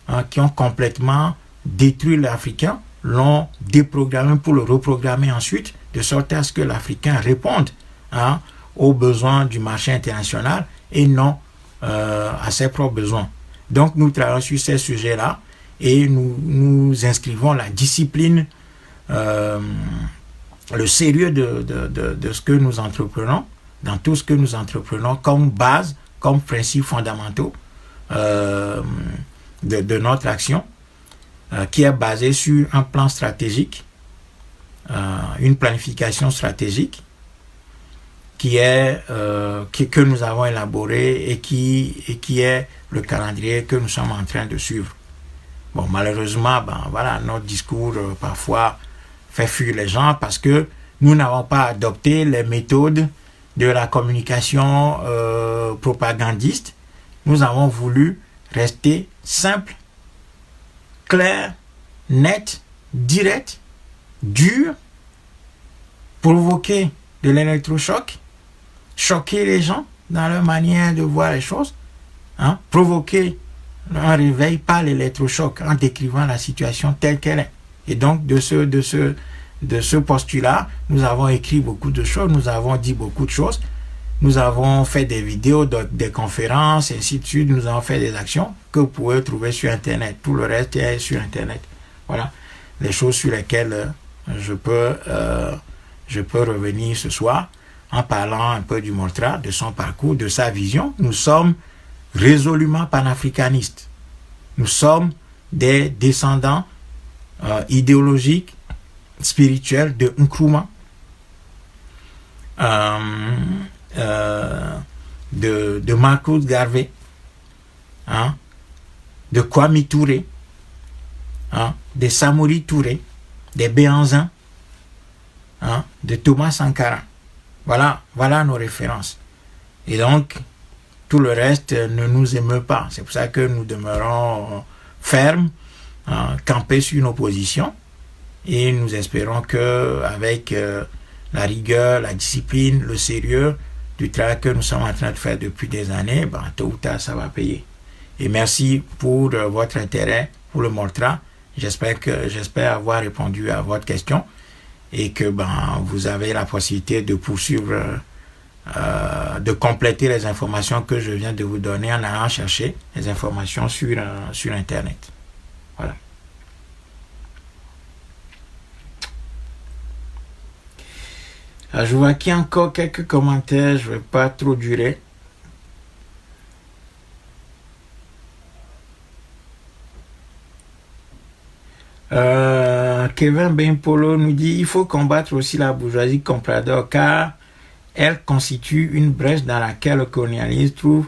hein, qui ont complètement détruit l'Africain, l'ont déprogrammé pour le reprogrammer ensuite, de sorte à ce que l'Africain réponde, hein, aux besoins du marché international et non à ses propres besoins. Donc nous travaillons sur ces sujets-là et nous inscrivons la discipline, le sérieux de ce que nous entreprenons, dans tout ce que nous entreprenons comme base, comme principes fondamentaux de notre action, qui est basé sur un plan stratégique, une planification stratégique que nous avons élaboré et qui est le calendrier que nous sommes en train de suivre. Bon, malheureusement, voilà, notre discours parfois fait fuir les gens parce que nous n'avons pas adopté les méthodes de la communication propagandiste. Nous avons voulu rester simple, clair, net, direct, dur, provoquer de l'électrochoc, choquer les gens dans leur manière de voir les choses, hein, provoquer un réveil par l'électrochoc en décrivant la situation telle qu'elle est. Et donc, de ce postulat, nous avons écrit beaucoup de choses, nous avons dit beaucoup de choses, nous avons fait des vidéos, des conférences, et ainsi de suite, nous avons fait des actions que vous pouvez trouver sur Internet. Tout le reste est sur Internet. Voilà les choses sur lesquelles je peux revenir ce soir en parlant un peu du Moltra, de son parcours, de sa vision. Nous sommes résolument panafricanistes. Nous sommes des descendants idéologiques, spirituels de Nkrumah, de Marcus Garvey, hein, de Kwame Touré, hein, de Samori Touré, des Béhanzin, hein, de Thomas Sankara. Voilà nos références. Et donc, tout le reste ne nous émeut pas. C'est pour ça que nous demeurons fermes, campés sur nos positions, et nous espérons que avec la rigueur, la discipline, le sérieux du travail que nous sommes en train de faire depuis des années, tôt ou tard, ça va payer. Et merci pour votre intérêt pour le Moltra. J'espère avoir répondu à votre question et que vous avez la possibilité de poursuivre, de compléter les informations que je viens de vous donner en allant chercher les informations sur Internet. Voilà. Alors, je vois qu'il y a encore quelques commentaires, je ne vais pas trop durer. Kevin Benpolo nous dit il faut combattre aussi la bourgeoisie comprador car elle constitue une brèche dans laquelle le colonialisme trouve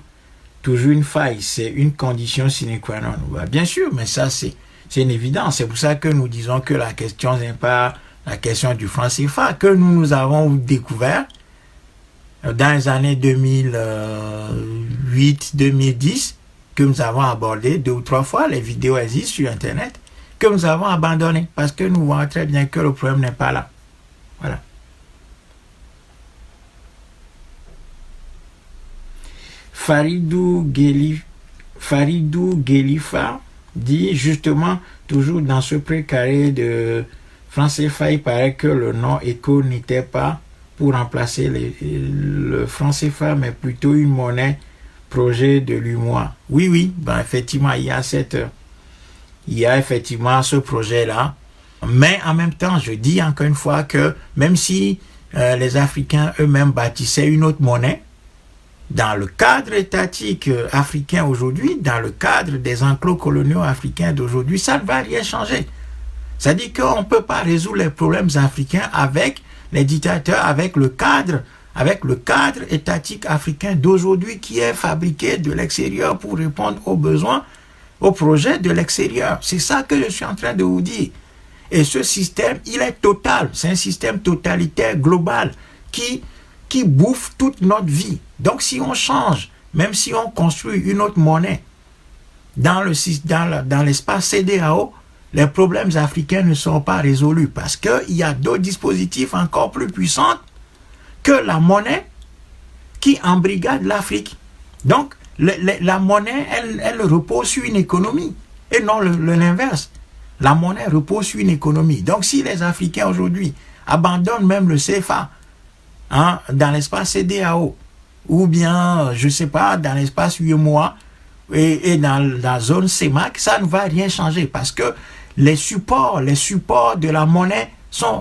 toujours une faille. C'est une condition sine qua non. Bien sûr, mais ça c'est une évidence. C'est pour ça que nous disons que la question n'est pas la question du franc CFA, que nous avons découvert dans les années 2008-2010 que nous avons abordé 2 ou 3 fois, les vidéos existent sur Internet, que nous avons abandonné parce que nous voyons très bien que le problème n'est pas là. Voilà. Faridou Guelifa dit justement, toujours dans ce précaré de franc CFA, il paraît que le nom ECO n'était pas pour remplacer le franc CFA, mais plutôt une monnaie projet de l'UMOA. Oui, ben effectivement, il y a effectivement ce projet-là. Mais en même temps, je dis encore une fois que même si les Africains eux-mêmes bâtissaient une autre monnaie, dans le cadre étatique africain aujourd'hui, dans le cadre des enclos coloniaux africains d'aujourd'hui, ça ne va rien changer. C'est-à-dire qu'on ne peut pas résoudre les problèmes africains avec les dictateurs, avec le cadre étatique africain d'aujourd'hui qui est fabriqué de l'extérieur pour répondre aux besoins, aux projets de l'extérieur. C'est ça que je suis en train de vous dire. Et ce système, il est total. C'est un système totalitaire global qui bouffe toute notre vie. Donc si on change, même si on construit une autre monnaie dans l'espace CEDEAO, les problèmes africains ne sont pas résolus parce qu'il y a d'autres dispositifs encore plus puissants que la monnaie qui embrigade l'Afrique. Donc la monnaie, elle repose sur une économie et non l'inverse. La monnaie repose sur une économie. Donc si les Africains aujourd'hui abandonnent même le CFA, dans l'espace CEDEAO, ou bien, je ne sais pas, dans l'espace UEMOA et dans la zone CEMAC, ça ne va rien changer parce que les supports de la monnaie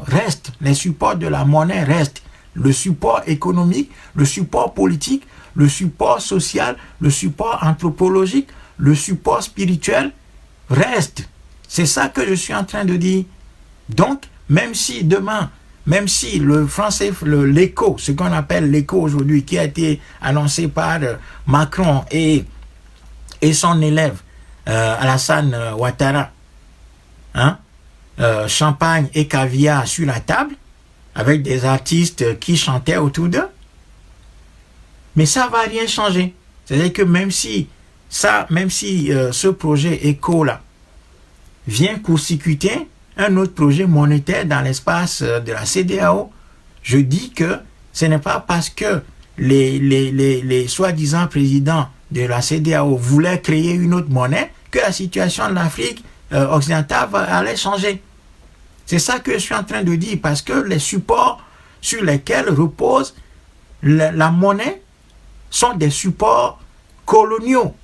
restent. Les supports de la monnaie restent. Le support économique, le support politique, le support social, le support anthropologique, le support spirituel reste. C'est ça que je suis en train de dire. Donc, même si demain, le français, l'ECO, ce qu'on appelle l'ECO aujourd'hui, qui a été annoncé par Macron et son élève, Alassane Ouattara, champagne et caviar sur la table, avec des artistes qui chantaient autour d'eux, mais ça ne va rien changer. C'est-à-dire que même si ce projet ECO-là vient court-circuiter un autre projet monétaire dans l'espace de la CEDEAO, je dis que ce n'est pas parce que les soi-disant présidents de la CEDEAO voulaient créer une autre monnaie que la situation de l'Afrique occidentale allait changer. C'est ça que je suis en train de dire, parce que les supports sur lesquels repose la monnaie sont des supports coloniaux.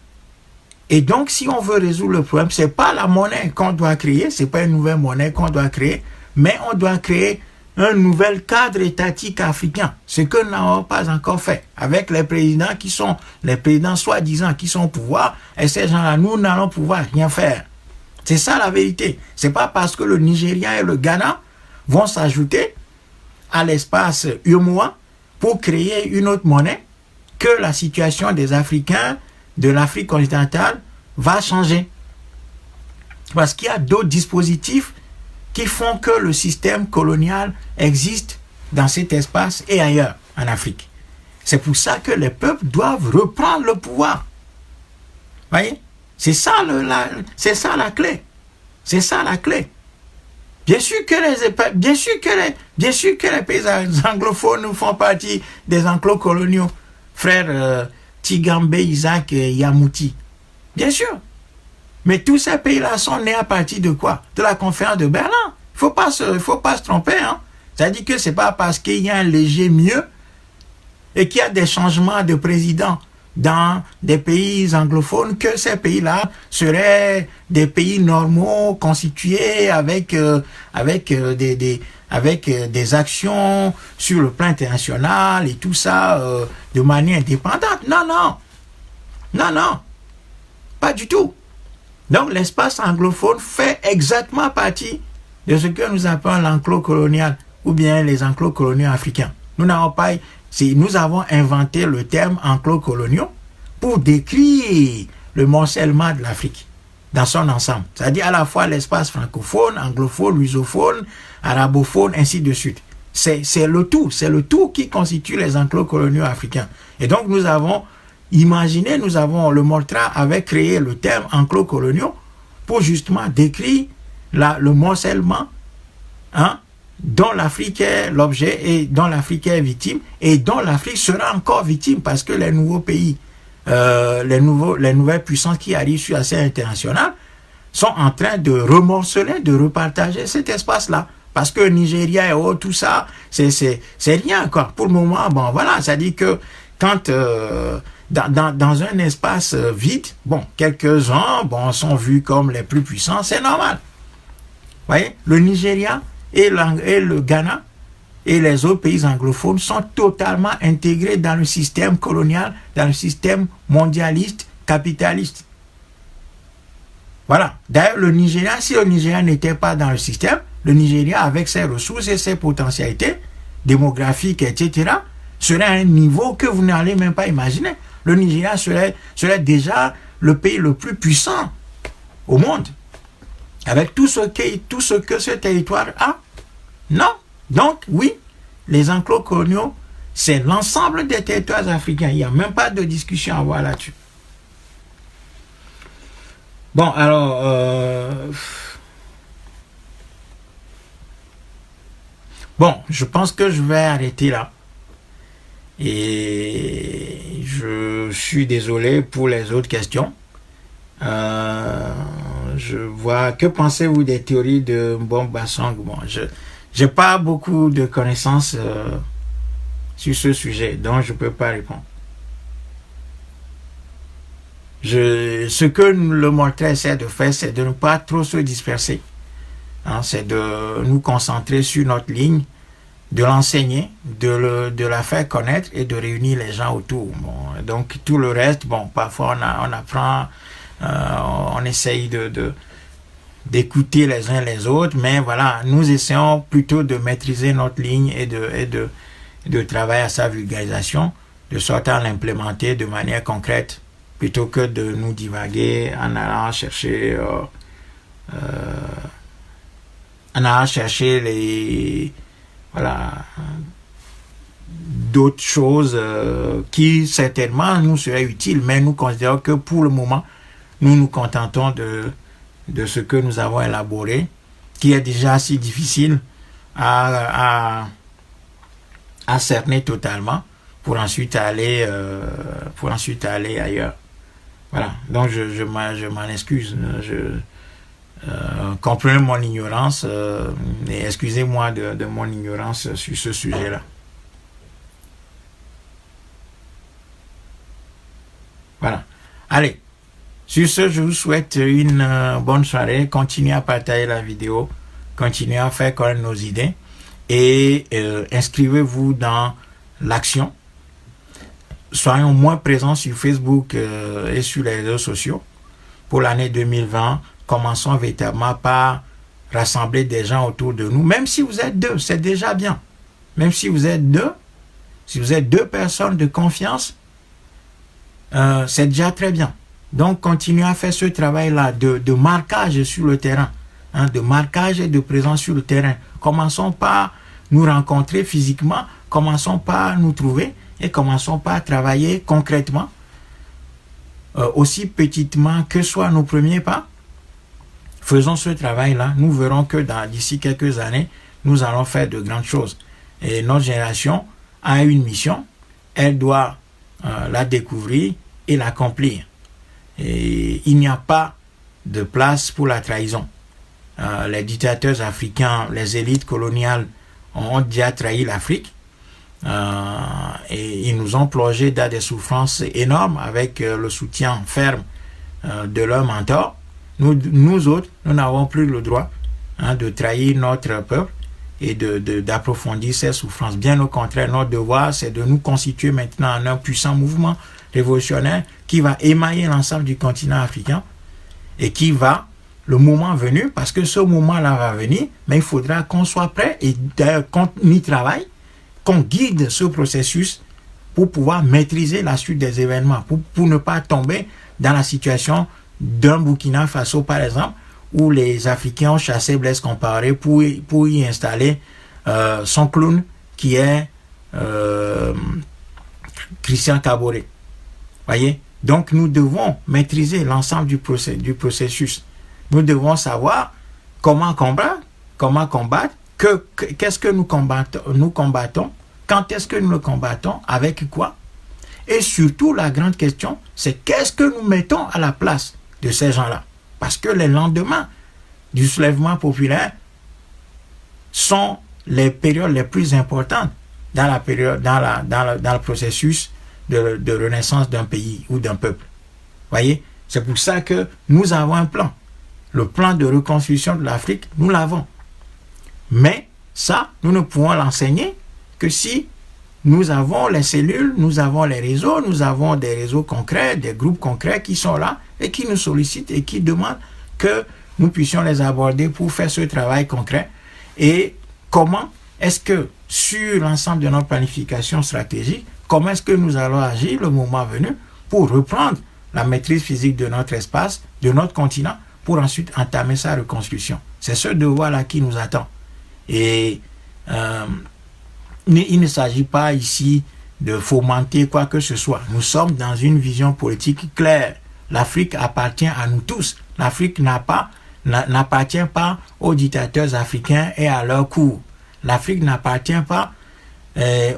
Et donc, si on veut résoudre le problème, ce n'est pas la monnaie qu'on doit créer, ce n'est pas une nouvelle monnaie qu'on doit créer, mais on doit créer un nouvel cadre étatique africain, ce que nous n'avons pas encore fait, avec les présidents soi-disant qui sont au pouvoir, et ces gens-là, nous n'allons pouvoir rien faire. C'est ça la vérité. Ce n'est pas parce que le Nigeria et le Ghana vont s'ajouter à l'espace UEMOA pour créer une autre monnaie que la situation des Africains de l'Afrique occidentale va changer. Parce qu'il y a d'autres dispositifs qui font que le système colonial existe dans cet espace et ailleurs en Afrique. C'est pour ça que les peuples doivent reprendre le pouvoir. Voyez? C'est ça la clé. C'est ça la clé. Bien sûr que les pays anglophones font partie des enclos coloniaux. Frère Tigambe, Isaac et Yamouti. Bien sûr. Mais tous ces pays-là sont nés à partir de quoi? De la conférence de Berlin. Il ne faut pas se tromper. C'est-à-dire que ce n'est pas parce qu'il y a un léger mieux et qu'il y a des changements de président dans des pays anglophones que ces pays-là seraient des pays normaux constitués avec des actions sur le plan international et tout ça de manière indépendante. Non, pas du tout. Donc l'espace anglophone fait exactement partie de ce que nous appelons l'enclos colonial ou bien les enclos coloniaux africains. Nous avons inventé le terme enclos coloniaux pour décrire le morcellement de l'Afrique dans son ensemble. C'est-à-dire à la fois l'espace francophone, anglophone, lusophone, arabophone, ainsi de suite. C'est le tout qui constitue les enclos coloniaux africains. Et donc nous avons Imaginez, le Moltra avait créé le terme anglo-coloniaux pour justement décrire le morcellement, hein, dont l'Afrique est l'objet et dont l'Afrique est victime et dont l'Afrique sera encore victime parce que les nouveaux pays, les nouvelles puissances qui arrivent sur la scène internationale sont en train de remorceler, de repartager cet espace-là. Parce que Nigeria et autres, tout ça, c'est rien, quoi. Pour le moment, bon, voilà, ça dit que quand dans un espace vide, bon, quelques-uns, bon, sont vus comme les plus puissants, c'est normal. Vous voyez, le Nigeria et le Ghana et les autres pays anglophones sont totalement intégrés dans le système colonial, dans le système mondialiste, capitaliste. Voilà. D'ailleurs, le Nigeria, si le Nigeria n'était pas dans le système, le Nigeria, avec ses ressources et ses potentialités démographiques, etc., serait à un niveau que vous n'allez même pas imaginer. Le Nigeria serait déjà le pays le plus puissant au monde, avec tout ce que ce territoire a. Non. Donc, oui, les anglo-coloniaux, c'est l'ensemble des territoires africains. Il n'y a même pas de discussion à avoir là-dessus. Bon, alors... Bon, je pense que je vais arrêter là. Et je suis désolé pour les autres questions. Je vois... Que pensez-vous des théories de Mbomba Song? Bon, j'ai pas beaucoup de connaissances sur ce sujet, donc je peux pas répondre. Ce que le Moltra essaie de faire, c'est de ne pas trop se disperser. Hein, c'est de nous concentrer sur notre ligne, de l'enseigner, de la faire connaître et de réunir les gens autour. Bon, donc tout le reste, bon, parfois on apprend, on essaye d'écouter les uns les autres, mais voilà, nous essayons plutôt de maîtriser notre ligne et de travailler à sa vulgarisation, de sorte à l'implémenter de manière concrète, plutôt que de nous divaguer en allant chercher d'autres choses qui certainement nous seraient utiles, mais nous considérons que pour le moment, nous nous contentons de ce que nous avons élaboré, qui est déjà si difficile à cerner totalement pour ensuite aller ailleurs. Voilà, donc je m'en excuse. Comprenez mon ignorance et excusez-moi de mon ignorance sur ce sujet-là. Voilà. Allez, sur ce, je vous souhaite une bonne soirée. Continuez à partager la vidéo, continuez à faire connaître nos idées et inscrivez-vous dans l'action. Soyons moins présents sur Facebook et sur les réseaux sociaux. Pour l'année 2020, commençons véritablement par rassembler des gens autour de nous. Même si vous êtes deux, c'est déjà bien. Même si vous êtes deux personnes de confiance, c'est déjà très bien. Donc, continuez à faire ce travail-là de marquage sur le terrain, hein, de marquage et de présence sur le terrain. Commençons par nous rencontrer physiquement, commençons par nous trouver et commençons par travailler concrètement, aussi petitement que soient nos premiers pas. Faisons ce travail-là, nous verrons que d'ici quelques années, nous allons faire de grandes choses. Et notre génération a une mission, elle doit la découvrir et l'accomplir. Et il n'y a pas de place pour la trahison. Les dictateurs africains, les élites coloniales ont déjà trahi l'Afrique et ils nous ont plongé dans des souffrances énormes avec le soutien ferme de leurs mentors. Nous autres, nous n'avons plus le droit de trahir notre peuple et d'approfondir ces souffrances. Bien au contraire, notre devoir, c'est de nous constituer maintenant en un puissant mouvement révolutionnaire qui va émailler l'ensemble du continent africain et qui va, le moment venu, parce que ce moment-là va venir, mais il faudra qu'on soit prêt et d'ailleurs qu'on y travaille, qu'on guide ce processus pour pouvoir maîtriser la suite des événements, pour ne pas tomber dans la situation d'un Burkina Faso, par exemple, où les Africains ont chassé Blaise Compaoré pour y installer son clown qui est Christian Kaboré. Voyez? Donc, nous devons maîtriser l'ensemble du processus. Nous devons savoir comment combattre, qu'est-ce que nous combattons, quand est-ce que nous le combattons, avec quoi. Et surtout, la grande question, c'est qu'est-ce que nous mettons à la place de ces gens-là. Parce que les lendemains du soulèvement populaire sont les périodes les plus importantes dans le processus de renaissance d'un pays ou d'un peuple. Voyez, c'est pour ça que nous avons un plan. Le plan de reconstruction de l'Afrique, nous l'avons. Mais ça, nous ne pouvons l'enseigner que si nous avons les cellules, nous avons les réseaux, nous avons des réseaux concrets, des groupes concrets qui sont là et qui nous sollicitent et qui demandent que nous puissions les aborder pour faire ce travail concret. Et comment est-ce que, sur l'ensemble de notre planification stratégique, comment est-ce que nous allons agir le moment venu pour reprendre la maîtrise physique de notre espace, de notre continent, pour ensuite entamer sa reconstruction. C'est ce devoir-là qui nous attend. Et il ne s'agit pas ici de fomenter quoi que ce soit. Nous sommes dans une vision politique claire. L'Afrique appartient à nous tous. L'Afrique n'appartient pas aux dictateurs africains et à leur cour. L'Afrique n'appartient pas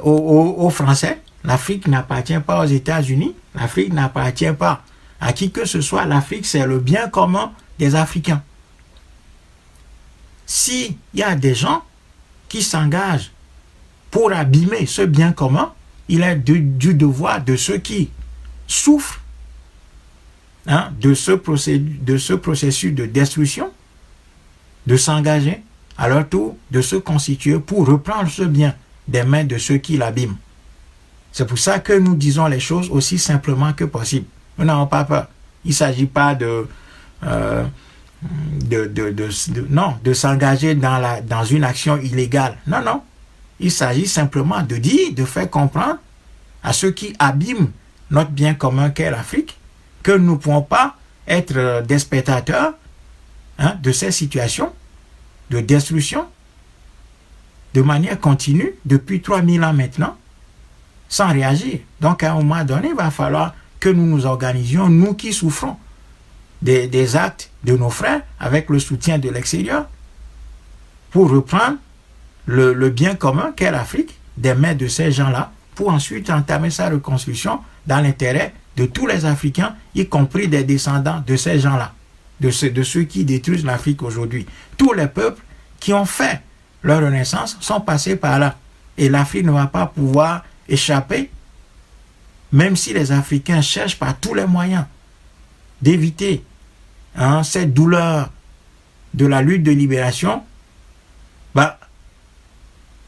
aux Français. L'Afrique n'appartient pas aux États-Unis. L'Afrique n'appartient pas à qui que ce soit. L'Afrique, c'est le bien commun des Africains. S'il y a des gens qui s'engagent pour abîmer ce bien commun, il est du devoir de ceux qui souffrent de ce processus de destruction, de s'engager à leur tour, de se constituer pour reprendre ce bien des mains de ceux qui l'abîment. C'est pour ça que nous disons les choses aussi simplement que possible. Nous n'avons pas peur. Il ne s'agit pas de s'engager dans une action illégale. Non, non. Il s'agit simplement de dire, de faire comprendre à ceux qui abîment notre bien commun qu'est l'Afrique que nous ne pouvons pas être des spectateurs de ces situations de destruction de manière continue depuis 3000 ans maintenant sans réagir. Donc à un moment donné, il va falloir que nous nous organisions, nous qui souffrons des actes de nos frères avec le soutien de l'extérieur pour reprendre le bien commun qu'est l'Afrique des mains de ces gens-là pour ensuite entamer sa reconstruction dans l'intérêt de tous les Africains, y compris des descendants de ces gens-là, de ceux qui détruisent l'Afrique aujourd'hui. Tous les peuples qui ont fait leur renaissance sont passés par là. Et l'Afrique ne va pas pouvoir échapper, même si les Africains cherchent par tous les moyens d'éviter cette douleur de la lutte de libération.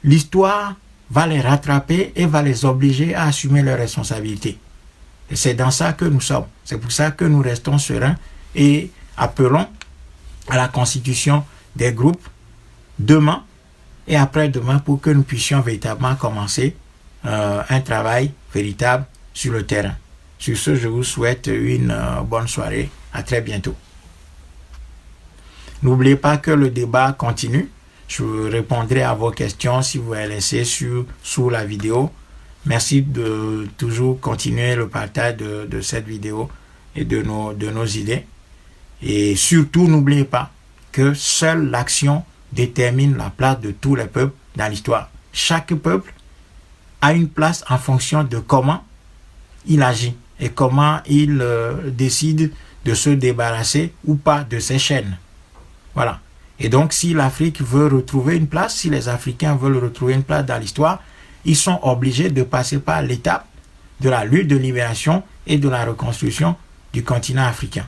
L'histoire va les rattraper et va les obliger à assumer leurs responsabilités. Et c'est dans ça que nous sommes. C'est pour ça que nous restons sereins et appelons à la constitution des groupes demain et après-demain pour que nous puissions véritablement commencer un travail véritable sur le terrain. Sur ce, je vous souhaite une bonne soirée. À très bientôt. N'oubliez pas que le débat continue. Je répondrai à vos questions si vous les laissez sous la vidéo. Merci de toujours continuer le partage de cette vidéo et de nos idées. Et surtout, n'oubliez pas que seule l'action détermine la place de tous les peuples dans l'histoire. Chaque peuple a une place en fonction de comment il agit et comment il décide de se débarrasser ou pas de ses chaînes. Voilà. Et donc, si l'Afrique veut retrouver une place, si les Africains veulent retrouver une place dans l'histoire, ils sont obligés de passer par l'étape de la lutte de libération et de la reconstruction du continent africain.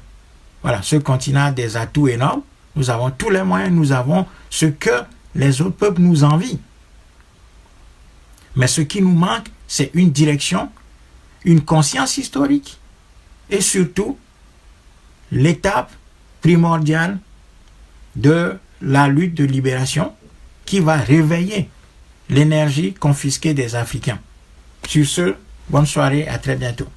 Voilà, ce continent a des atouts énormes. Nous avons tous les moyens, nous avons ce que les autres peuples nous envient. Mais ce qui nous manque, c'est une direction, une conscience historique et surtout l'étape primordiale de la lutte de libération qui va réveiller l'énergie confisquée des Africains. Sur ce, bonne soirée, à très bientôt.